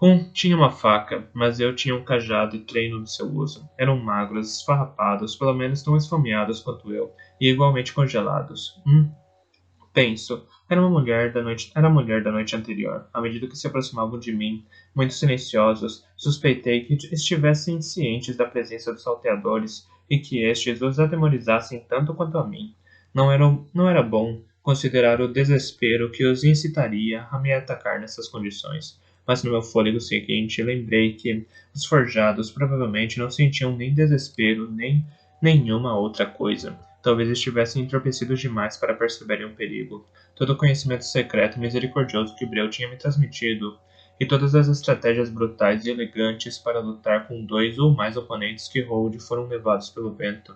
Um tinha uma faca, mas eu tinha um cajado e treino no seu uso. Eram magros, esfarrapados, pelo menos tão esfomeados quanto eu, e igualmente congelados. Penso, era a mulher da noite anterior. À medida que se aproximavam de mim, muito silenciosos, suspeitei que estivessem cientes da presença dos salteadores e que estes os atemorizassem tanto quanto a mim. Não era bom considerar o desespero que os incitaria a me atacar nessas condições. Mas no meu fôlego seguinte, lembrei que os forjados provavelmente não sentiam nem desespero, nem nenhuma outra coisa. Talvez estivessem entorpecidos demais para perceberem o perigo. Todo o conhecimento secreto e misericordioso que Breu tinha me transmitido, e todas as estratégias brutais e elegantes para lutar com 2 ou mais oponentes que Hold foram levados pelo vento.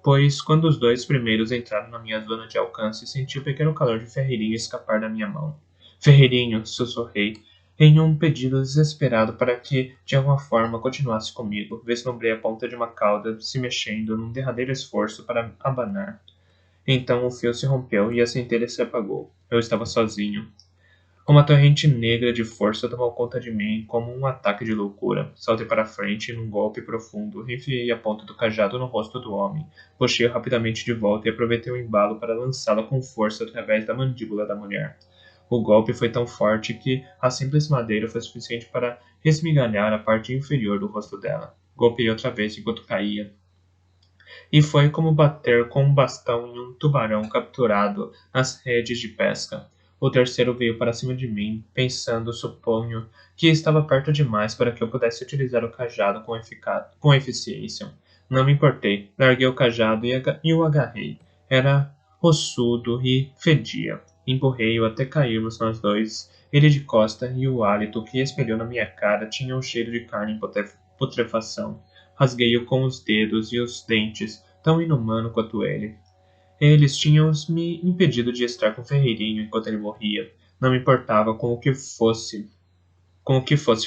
Pois, quando os 2 primeiros entraram na minha zona de alcance, senti o pequeno calor de Ferreirinho escapar da minha mão. Ferreirinho, sussurrei, em um pedido desesperado para que, de alguma forma, continuasse comigo. Vislumbrei a ponta de uma cauda se mexendo num derradeiro esforço para abanar. Então o fio se rompeu e a centelha se apagou. Eu estava sozinho. Uma torrente negra de força tomou conta de mim como um ataque de loucura. Saltei para frente num golpe profundo, enfiei a ponta do cajado no rosto do homem. Puxei-o rapidamente de volta e aproveitei o embalo para lançá-lo com força através da mandíbula da mulher. O golpe foi tão forte que a simples madeira foi suficiente para esmigalhar a parte inferior do rosto dela. Golpeei outra vez enquanto caía. E foi como bater com um bastão em um tubarão capturado nas redes de pesca. O terceiro veio para cima de mim, pensando, suponho, que estava perto demais para que eu pudesse utilizar o cajado com eficiência. Não me importei, larguei o cajado e o agarrei. Era ossudo e fedia. Empurrei-o até cairmos nós dois. Ele de costa e o hálito que expeliu na minha cara tinha um cheiro de carne em putrefação. Rasguei-o com os dedos e os dentes, tão inumano quanto ele. Eles tinham me impedido de estar com Ferreirinho enquanto ele morria. Não me importava com o que fosse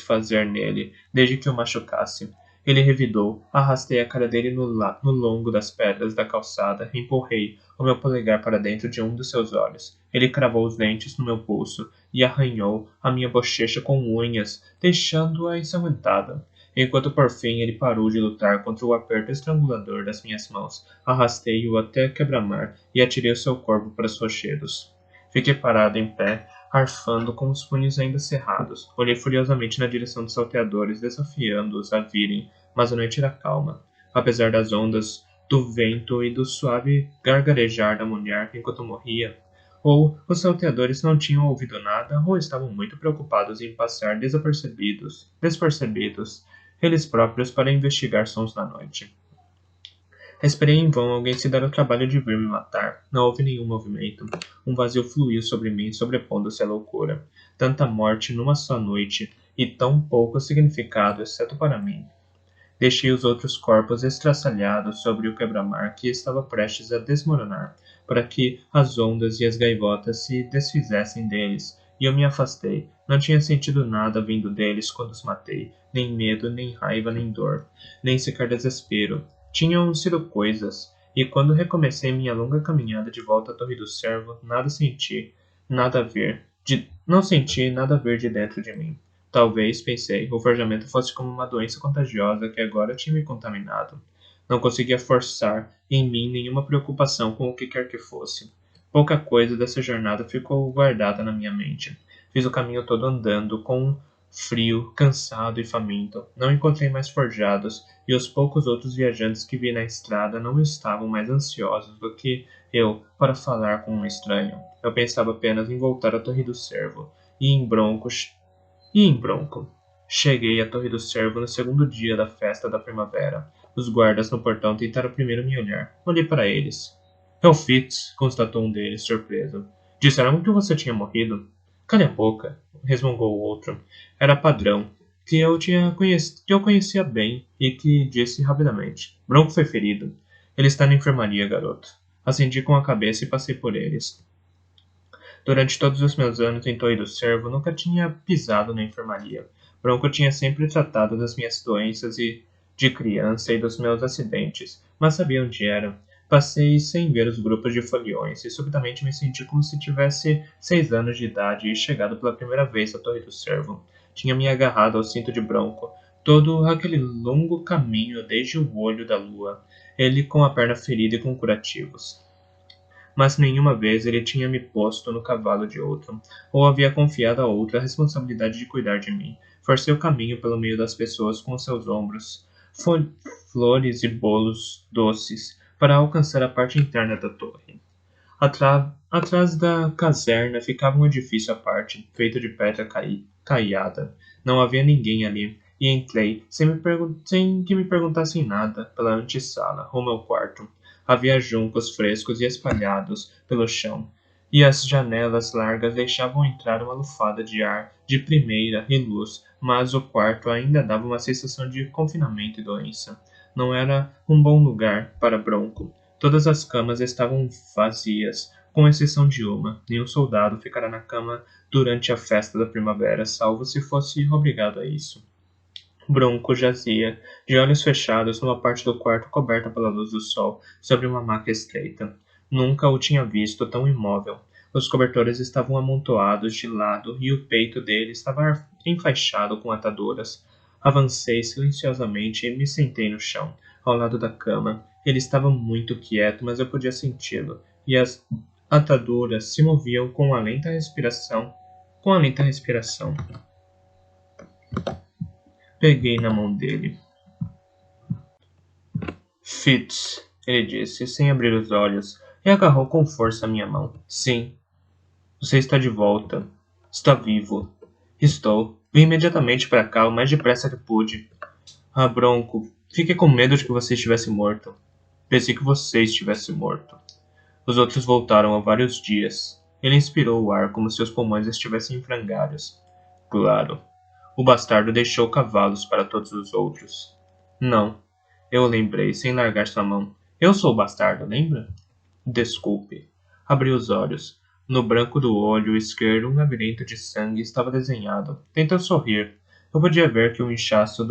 fazer nele, desde que o machucasse. Ele revidou, arrastei a cara dele no longo das pedras da calçada, empurrei o meu polegar para dentro de um dos seus olhos. Ele cravou os dentes no meu pulso e arranhou a minha bochecha com unhas, deixando-a ensanguentada. Enquanto por fim ele parou de lutar contra o aperto estrangulador das minhas mãos, arrastei-o até quebra-mar e atirei o seu corpo para os rochedos. Fiquei parado em pé, arfando com os punhos ainda cerrados. Olhei furiosamente na direção dos salteadores, desafiando-os a virem, mas a noite era calma. Apesar das ondas, do vento e do suave gargarejar da mulher enquanto morria, ou os salteadores não tinham ouvido nada, ou estavam muito preocupados em passar despercebidos, eles próprios para investigar sons na noite. Esperei em vão alguém se dar o trabalho de vir me matar. Não houve nenhum movimento. Um vazio fluiu sobre mim, sobrepondo-se à loucura. Tanta morte numa só noite, e tão pouco significado, exceto para mim. Deixei os outros corpos estraçalhados sobre o quebra-mar que estava prestes a desmoronar, para que as ondas e as gaivotas se desfizessem deles, e eu me afastei. Não tinha sentido nada vindo deles quando os matei, nem medo, nem raiva, nem dor, nem sequer desespero. Tinham sido coisas, e quando recomecei minha longa caminhada de volta à Torre do Servo, não senti nada vir de dentro de mim. Talvez, pensei, o forjamento fosse como uma doença contagiosa que agora tinha me contaminado. Não conseguia forçar em mim nenhuma preocupação com o que quer que fosse. Pouca coisa dessa jornada ficou guardada na minha mente. Fiz o caminho todo andando, com frio, cansado e faminto. Não encontrei mais forjados, e os poucos outros viajantes que vi na estrada não estavam mais ansiosos do que eu para falar com um estranho. Eu pensava apenas em voltar à Torre do Cervo, e em Bronco. Cheguei à Torre do Cervo no segundo dia da festa da primavera. Os guardas no portão tentaram primeiro me olhar. Olhei para eles. É o Fitz, constatou um deles, surpreso. Disseram que você tinha morrido. Cale a boca, resmungou o outro. Era padrão, que eu conhecia bem e que disse rapidamente. Bronco foi ferido. Ele está na enfermaria, garoto. Acendi com a cabeça e passei por eles. Durante todos os meus anos em Torre do Cervo, nunca tinha pisado na enfermaria. Bronco tinha sempre tratado das minhas doenças e de criança e dos meus acidentes, mas sabia onde era. Passei sem ver os grupos de foliões e subitamente me senti como se tivesse 6 anos de idade e chegado pela primeira vez à Torre do Cervo. Tinha me agarrado ao cinto de Bronco, todo aquele longo caminho desde o olho da lua, ele com a perna ferida e com curativos. Mas nenhuma vez ele tinha me posto no cavalo de outro, ou havia confiado a outro a responsabilidade de cuidar de mim. Forcei o caminho pelo meio das pessoas com seus ombros, flores e bolos doces, para alcançar a parte interna da torre. Atrás da caserna ficava um edifício à parte, feito de pedra caiada. Não havia ninguém ali, e entrei, sem que me perguntassem nada, pela antessala, rumo ao quarto. Havia juncos frescos e espalhados pelo chão, e as janelas largas deixavam entrar uma lufada de ar de primeira e luz, mas o quarto ainda dava uma sensação de confinamento e doença. Não era um bom lugar para Bronco. Todas as camas estavam vazias, com exceção de uma. Nenhum soldado ficara na cama durante a festa da primavera, salvo se fosse obrigado a isso. Bronco jazia, de olhos fechados, numa parte do quarto coberta pela luz do sol, sobre uma maca estreita. Nunca o tinha visto tão imóvel. Os cobertores estavam amontoados de lado e o peito dele estava enfaixado com ataduras. Avancei silenciosamente e me sentei no chão, ao lado da cama. Ele estava muito quieto, mas eu podia senti-lo, e as ataduras se moviam com a lenta respiração. Peguei na mão dele. Fitz, ele disse, sem abrir os olhos, e agarrou com força a minha mão. Sim, você está de volta. Está vivo. Estou. Vim imediatamente para cá, o mais depressa que pude. Ah, Bronco, fiquei com medo de que você estivesse morto. Pensei que você estivesse morto. Os outros voltaram há vários dias. Ele inspirou o ar como se os pulmões estivessem em frangalhos. Claro. O bastardo deixou cavalos para todos os outros. Não. Eu lembrei, sem largar sua mão. Eu sou o bastardo, lembra? Desculpe. Abri os olhos. No branco do olho esquerdo, um labirinto de sangue estava desenhado. Tentou sorrir. Eu podia ver que o inchaço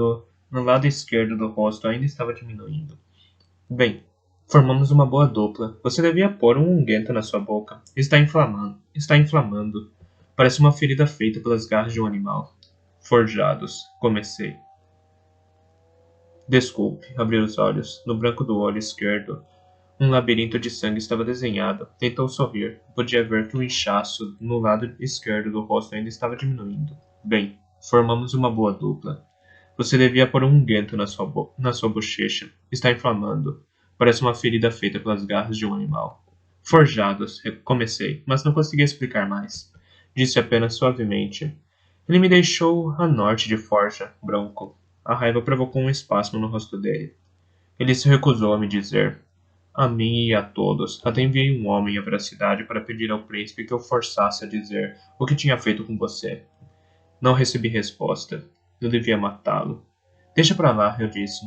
no lado esquerdo do rosto ainda estava diminuindo. Bem, formamos uma boa dupla. Você devia pôr um unguento na sua boca. Está inflamando. Está inflamando. Parece uma ferida feita pelas garras de um animal. Forjados. Comecei. Desculpe. Abri os olhos. No branco do olho esquerdo, um labirinto de sangue estava desenhado. Tentou sorrir. Podia ver que o inchaço no lado esquerdo do rosto ainda estava diminuindo. Bem, formamos uma boa dupla. Você devia pôr um unguento na sua bochecha. Está inflamando. Parece uma ferida feita pelas garras de um animal. Forjados. Comecei, mas não consegui explicar mais. Disse apenas suavemente. Ele me deixou a norte de Forja, Bronco. A raiva provocou um espasmo no rosto dele. Ele se recusou a me dizer. A mim e a todos. Até enviei um homem à cidade para pedir ao príncipe que eu forçasse a dizer o que tinha feito com você. Não recebi resposta. Eu devia matá-lo. Deixa pra lá, eu disse.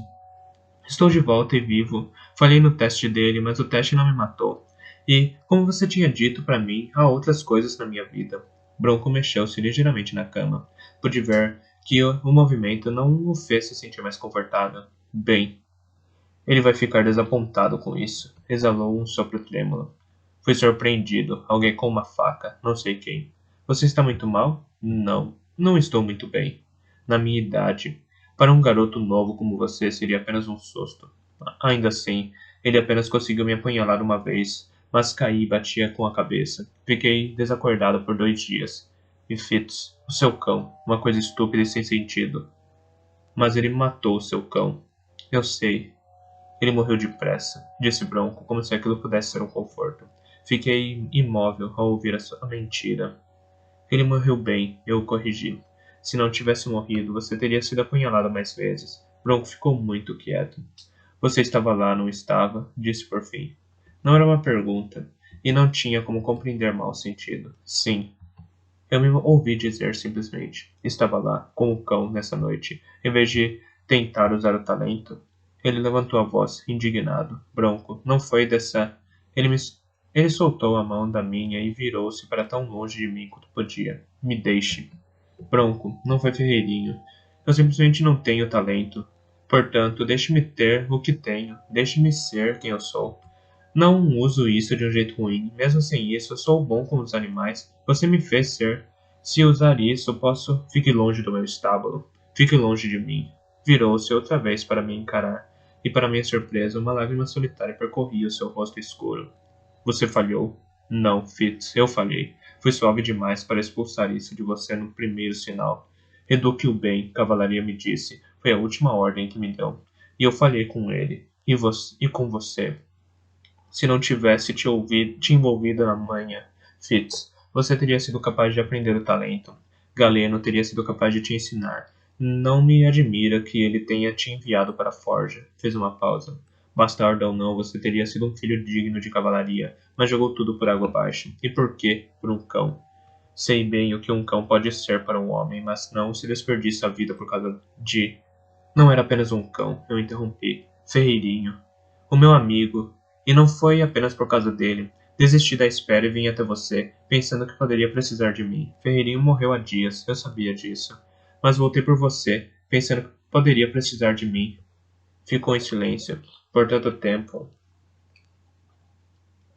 Estou de volta e vivo. Falhei no teste dele, mas o teste não me matou. E, como você tinha dito para mim, há outras coisas na minha vida. Bronco mexeu-se ligeiramente na cama. Pude ver que o movimento não o fez se sentir mais confortável. Bem, ele vai ficar desapontado com isso. Exalou um sopro trêmulo. Fui surpreendido. Alguém com uma faca. Não sei quem. Você está muito mal? Não. Não estou muito bem. Na minha idade. Para um garoto novo como você seria apenas um susto. Ainda assim, ele apenas conseguiu me apunhalar uma vez, mas caí e batia com a cabeça. Fiquei desacordado por 2 dias. E Fitz, o seu cão, uma coisa estúpida e sem sentido. Mas ele matou o seu cão. Eu sei. Ele morreu depressa, disse Bronco, como se aquilo pudesse ser um conforto. Fiquei imóvel ao ouvir a mentira. Ele morreu bem, eu o corrigi. Se não tivesse morrido, você teria sido apunhalada mais vezes. Bronco ficou muito quieto. Você estava lá, não estava? Disse por fim. Não era uma pergunta, e não tinha como compreender mal sentido. Sim. Eu me ouvi dizer simplesmente. Estava lá, com o cão, nessa noite, em vez de tentar usar o talento. Ele levantou a voz, indignado. Bronco, não foi dessa... Ele me... Ele soltou a mão da minha e virou-se para tão longe de mim quanto podia. Me deixe. Bronco, não foi Ferreirinho. Eu simplesmente não tenho talento. Portanto, deixe-me ter o que tenho. Deixe-me ser quem eu sou. Não uso isso de um jeito ruim. Mesmo sem isso, eu sou bom com os animais. Você me fez ser. Se usar isso, posso... Fique longe do meu estábulo. Fique longe de mim. Virou-se outra vez para me encarar. E para minha surpresa, uma lágrima solitária percorria o seu rosto escuro. Você falhou? Não, Fitz, eu falhei. Fui suave demais para expulsar isso de você no primeiro sinal. Eduque o bem, Cavalaria me disse. Foi a última ordem que me deu. E eu falhei com ele. E com você. Se não tivesse te envolvido na manha, Fitz, você teria sido capaz de aprender o talento. Galeno teria sido capaz de te ensinar. Não me admira que ele tenha te enviado para a forja. Fez uma pausa. Bastardo ou não, você teria sido um filho digno de cavalaria, mas jogou tudo por água abaixo. E por quê? Por um cão. Sei bem o que um cão pode ser para um homem, mas não se desperdiça a vida por causa de... Não era apenas um cão, eu interrompi. Ferreirinho. O meu amigo. E não foi apenas por causa dele. Desisti da espera e vim até você, pensando que poderia precisar de mim. Ferreirinho morreu há dias, eu sabia disso. Mas voltei por você, pensando que poderia precisar de mim. Ficou em silêncio por tanto tempo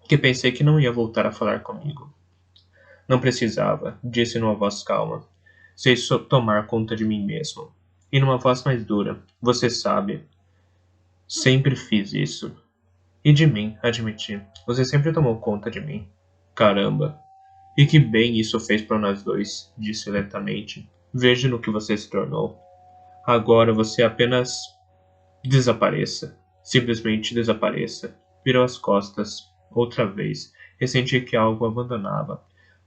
que pensei que não ia voltar a falar comigo. Não precisava, disse numa voz calma. Sei tomar conta de mim mesmo. E numa voz mais dura, você sabe. Sempre fiz isso. E de mim, admiti. Você sempre tomou conta de mim. Caramba. E que bem isso fez para nós dois, disse lentamente. Veja no que você se tornou. Agora você apenas desapareça. Simplesmente desapareça. Virou as costas, outra vez, e senti que algo o abandonava.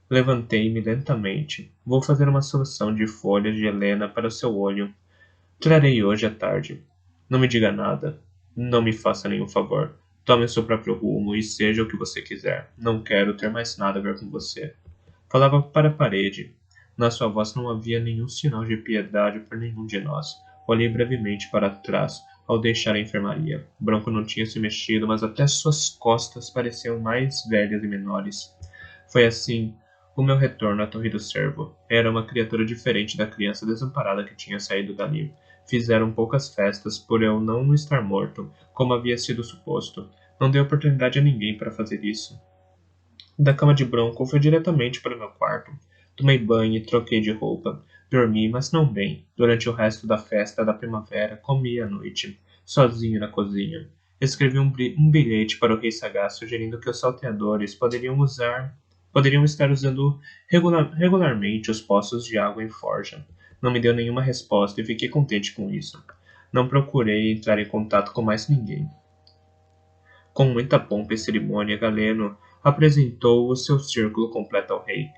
Levantei-me lentamente. Vou fazer uma solução de folhas de Helena para o seu olho. Trarei hoje à tarde. Não me diga nada. Não me faça nenhum favor. Tome o seu próprio rumo e seja o que você quiser. Não quero ter mais nada a ver com você. Falava para a parede. Na sua voz não havia nenhum sinal de piedade por nenhum de nós. Olhei brevemente para trás ao deixar a enfermaria. Bronco não tinha se mexido, mas até suas costas pareciam mais velhas e menores. Foi assim o meu retorno à Torre do Cervo. Era uma criatura diferente da criança desamparada que tinha saído dali. Fizeram poucas festas por eu não estar morto, como havia sido suposto. Não dei oportunidade a ninguém para fazer isso. Da cama de Bronco fui diretamente para o meu quarto. Tomei banho e troquei de roupa. Dormi, mas não bem. Durante o resto da festa da primavera, comi à noite, sozinho na cozinha. Escrevi um bilhete para o rei sagaz sugerindo que os salteadores poderiam estar usando regularmente os poços de água em Forja. Não me deu nenhuma resposta e fiquei contente com isso. Não procurei entrar em contato com mais ninguém. Com muita pompa e cerimônia, Galeno apresentou o seu círculo completo ao rei.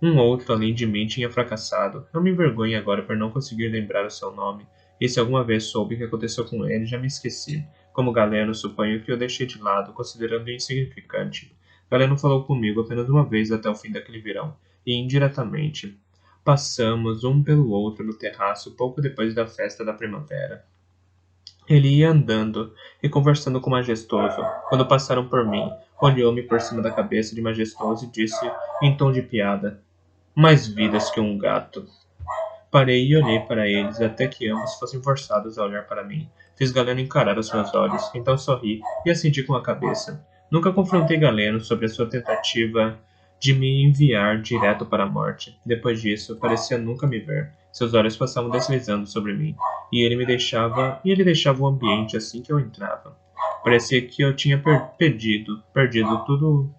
Um outro além de mim tinha fracassado. Eu me envergonho agora por não conseguir lembrar o seu nome. E se alguma vez soube o que aconteceu com ele, já me esqueci. Como Galeno, suponho que eu deixei de lado, considerando-o insignificante. Galeno falou comigo apenas uma vez até o fim daquele verão, e indiretamente. Passamos um pelo outro no terraço pouco depois da festa da primavera. Ele ia andando e conversando com Majestoso. Quando passaram por mim, olhou-me por cima da cabeça de Majestoso e disse, em tom de piada, mais vidas que um gato. Parei e olhei para eles até que ambos fossem forçados a olhar para mim. Fiz Galeno encarar os meus olhos, então sorri e assenti com a cabeça. Nunca confrontei Galeno sobre a sua tentativa de me enviar direto para a morte. Depois disso, parecia nunca me ver. Seus olhos passavam deslizando sobre mim, e ele deixava o ambiente assim que eu entrava. Parecia que eu tinha perdido tudo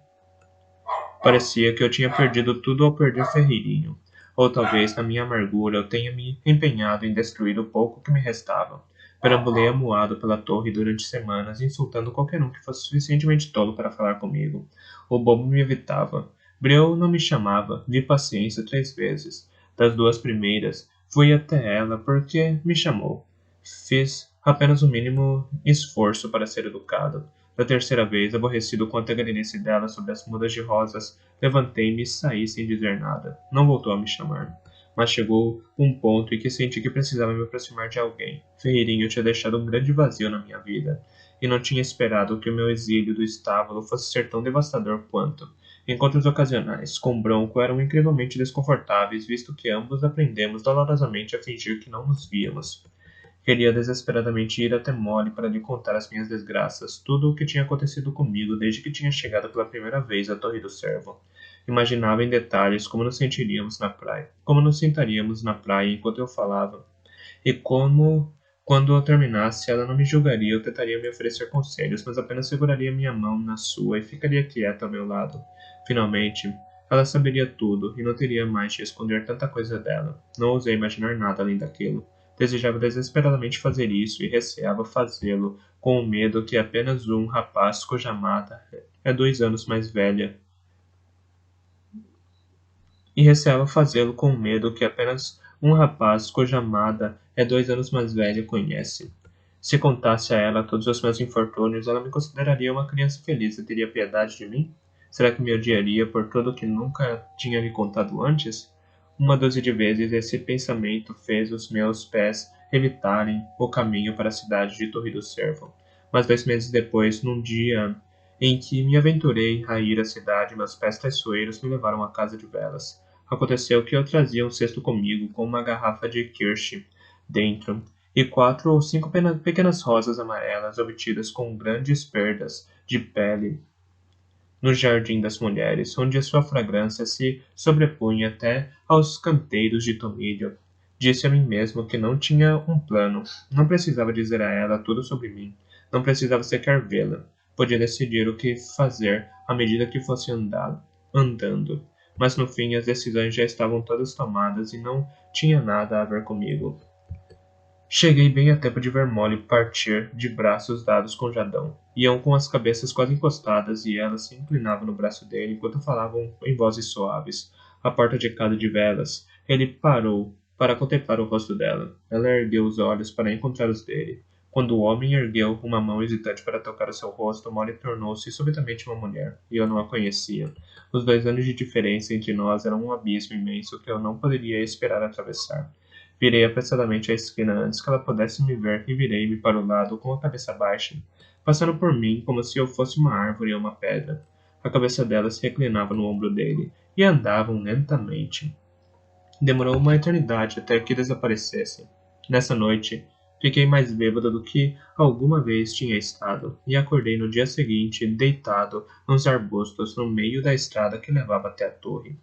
Parecia que eu tinha perdido tudo ao perder Ferreirinho. Ou talvez, na minha amargura, eu tenha me empenhado em destruir o pouco que me restava. Perambulei amuado pela torre durante semanas, insultando qualquer um que fosse suficientemente tolo para falar comigo. O bobo me evitava. Briou não me chamava. Vi paciência 3 vezes. Das 2 primeiras, fui até ela porque me chamou. Fiz apenas o mínimo esforço para ser educado. Da terceira vez, aborrecido com a tagarelice dela sobre as mudas de rosas, levantei-me e saí sem dizer nada. Não voltou a me chamar. Mas chegou um ponto em que senti que precisava me aproximar de alguém. Ferreirinho tinha deixado um grande vazio na minha vida, e não tinha esperado que o meu exílio do estábulo fosse ser tão devastador quanto. Encontros ocasionais com Bronco eram incrivelmente desconfortáveis, visto que ambos aprendemos dolorosamente a fingir que não nos víamos. Queria desesperadamente ir até Molly para lhe contar as minhas desgraças, tudo o que tinha acontecido comigo desde que tinha chegado pela primeira vez à Torre do Cervo. Imaginava em detalhes como nos sentiríamos na praia, como nos sentaríamos na praia enquanto eu falava, e como, quando eu terminasse, ela não me julgaria ou tentaria me oferecer conselhos, mas apenas seguraria minha mão na sua e ficaria quieta ao meu lado. Finalmente, ela saberia tudo e não teria mais de esconder tanta coisa dela. Não ousei imaginar nada além daquilo. Desejava desesperadamente fazer isso e receava fazê-lo, com o medo que apenas um rapaz cuja amada é 2 anos mais velha. E receava fazê-lo com o medo que apenas um rapaz cuja amada é 2 anos mais velha conhece. Se contasse a ela todos os meus infortúnios, ela me consideraria uma criança feliz e teria piedade de mim? Será que me odiaria por tudo o que nunca tinha lhe contado antes? 1 dúzia de vezes esse pensamento fez os meus pés evitarem o caminho para a cidade de Torre do Cervo. Mas 2 meses depois, num dia em que me aventurei a ir à cidade, meus pés traiçoeiros me levaram à casa de velas. Aconteceu que eu trazia um cesto comigo com uma garrafa de kirsch dentro e 4 ou 5 pequenas rosas amarelas obtidas com grandes perdas de pele no Jardim das Mulheres, onde a sua fragrância se sobrepunha até aos canteiros de tomilho. Disse a mim mesmo que não tinha um plano, não precisava dizer a ela tudo sobre mim, não precisava sequer vê-la. Podia decidir o que fazer à medida que fosse andando. Mas no fim as decisões já estavam todas tomadas e não tinha nada a ver comigo. Cheguei bem a tempo de ver Molly partir de braços dados com Jadão. Iam com as cabeças quase encostadas e ela se inclinava no braço dele enquanto falavam em vozes suaves. À porta de casa de velas, ele parou para contemplar o rosto dela. Ela ergueu os olhos para encontrar os dele. Quando o homem ergueu uma mão hesitante para tocar o seu rosto, Molly tornou-se subitamente uma mulher, e eu não a conhecia. Os 2 anos de diferença entre nós eram um abismo imenso que eu não poderia esperar atravessar. Virei apressadamente à esquina antes que ela pudesse me ver e virei-me para o lado com a cabeça baixa, passando por mim como se eu fosse uma árvore ou uma pedra. A cabeça dela se reclinava no ombro dele, e andavam lentamente. Demorou uma eternidade até que desaparecesse. Nessa noite, fiquei mais bêbado do que alguma vez tinha estado, e acordei no dia seguinte deitado nos arbustos no meio da estrada que levava até a torre.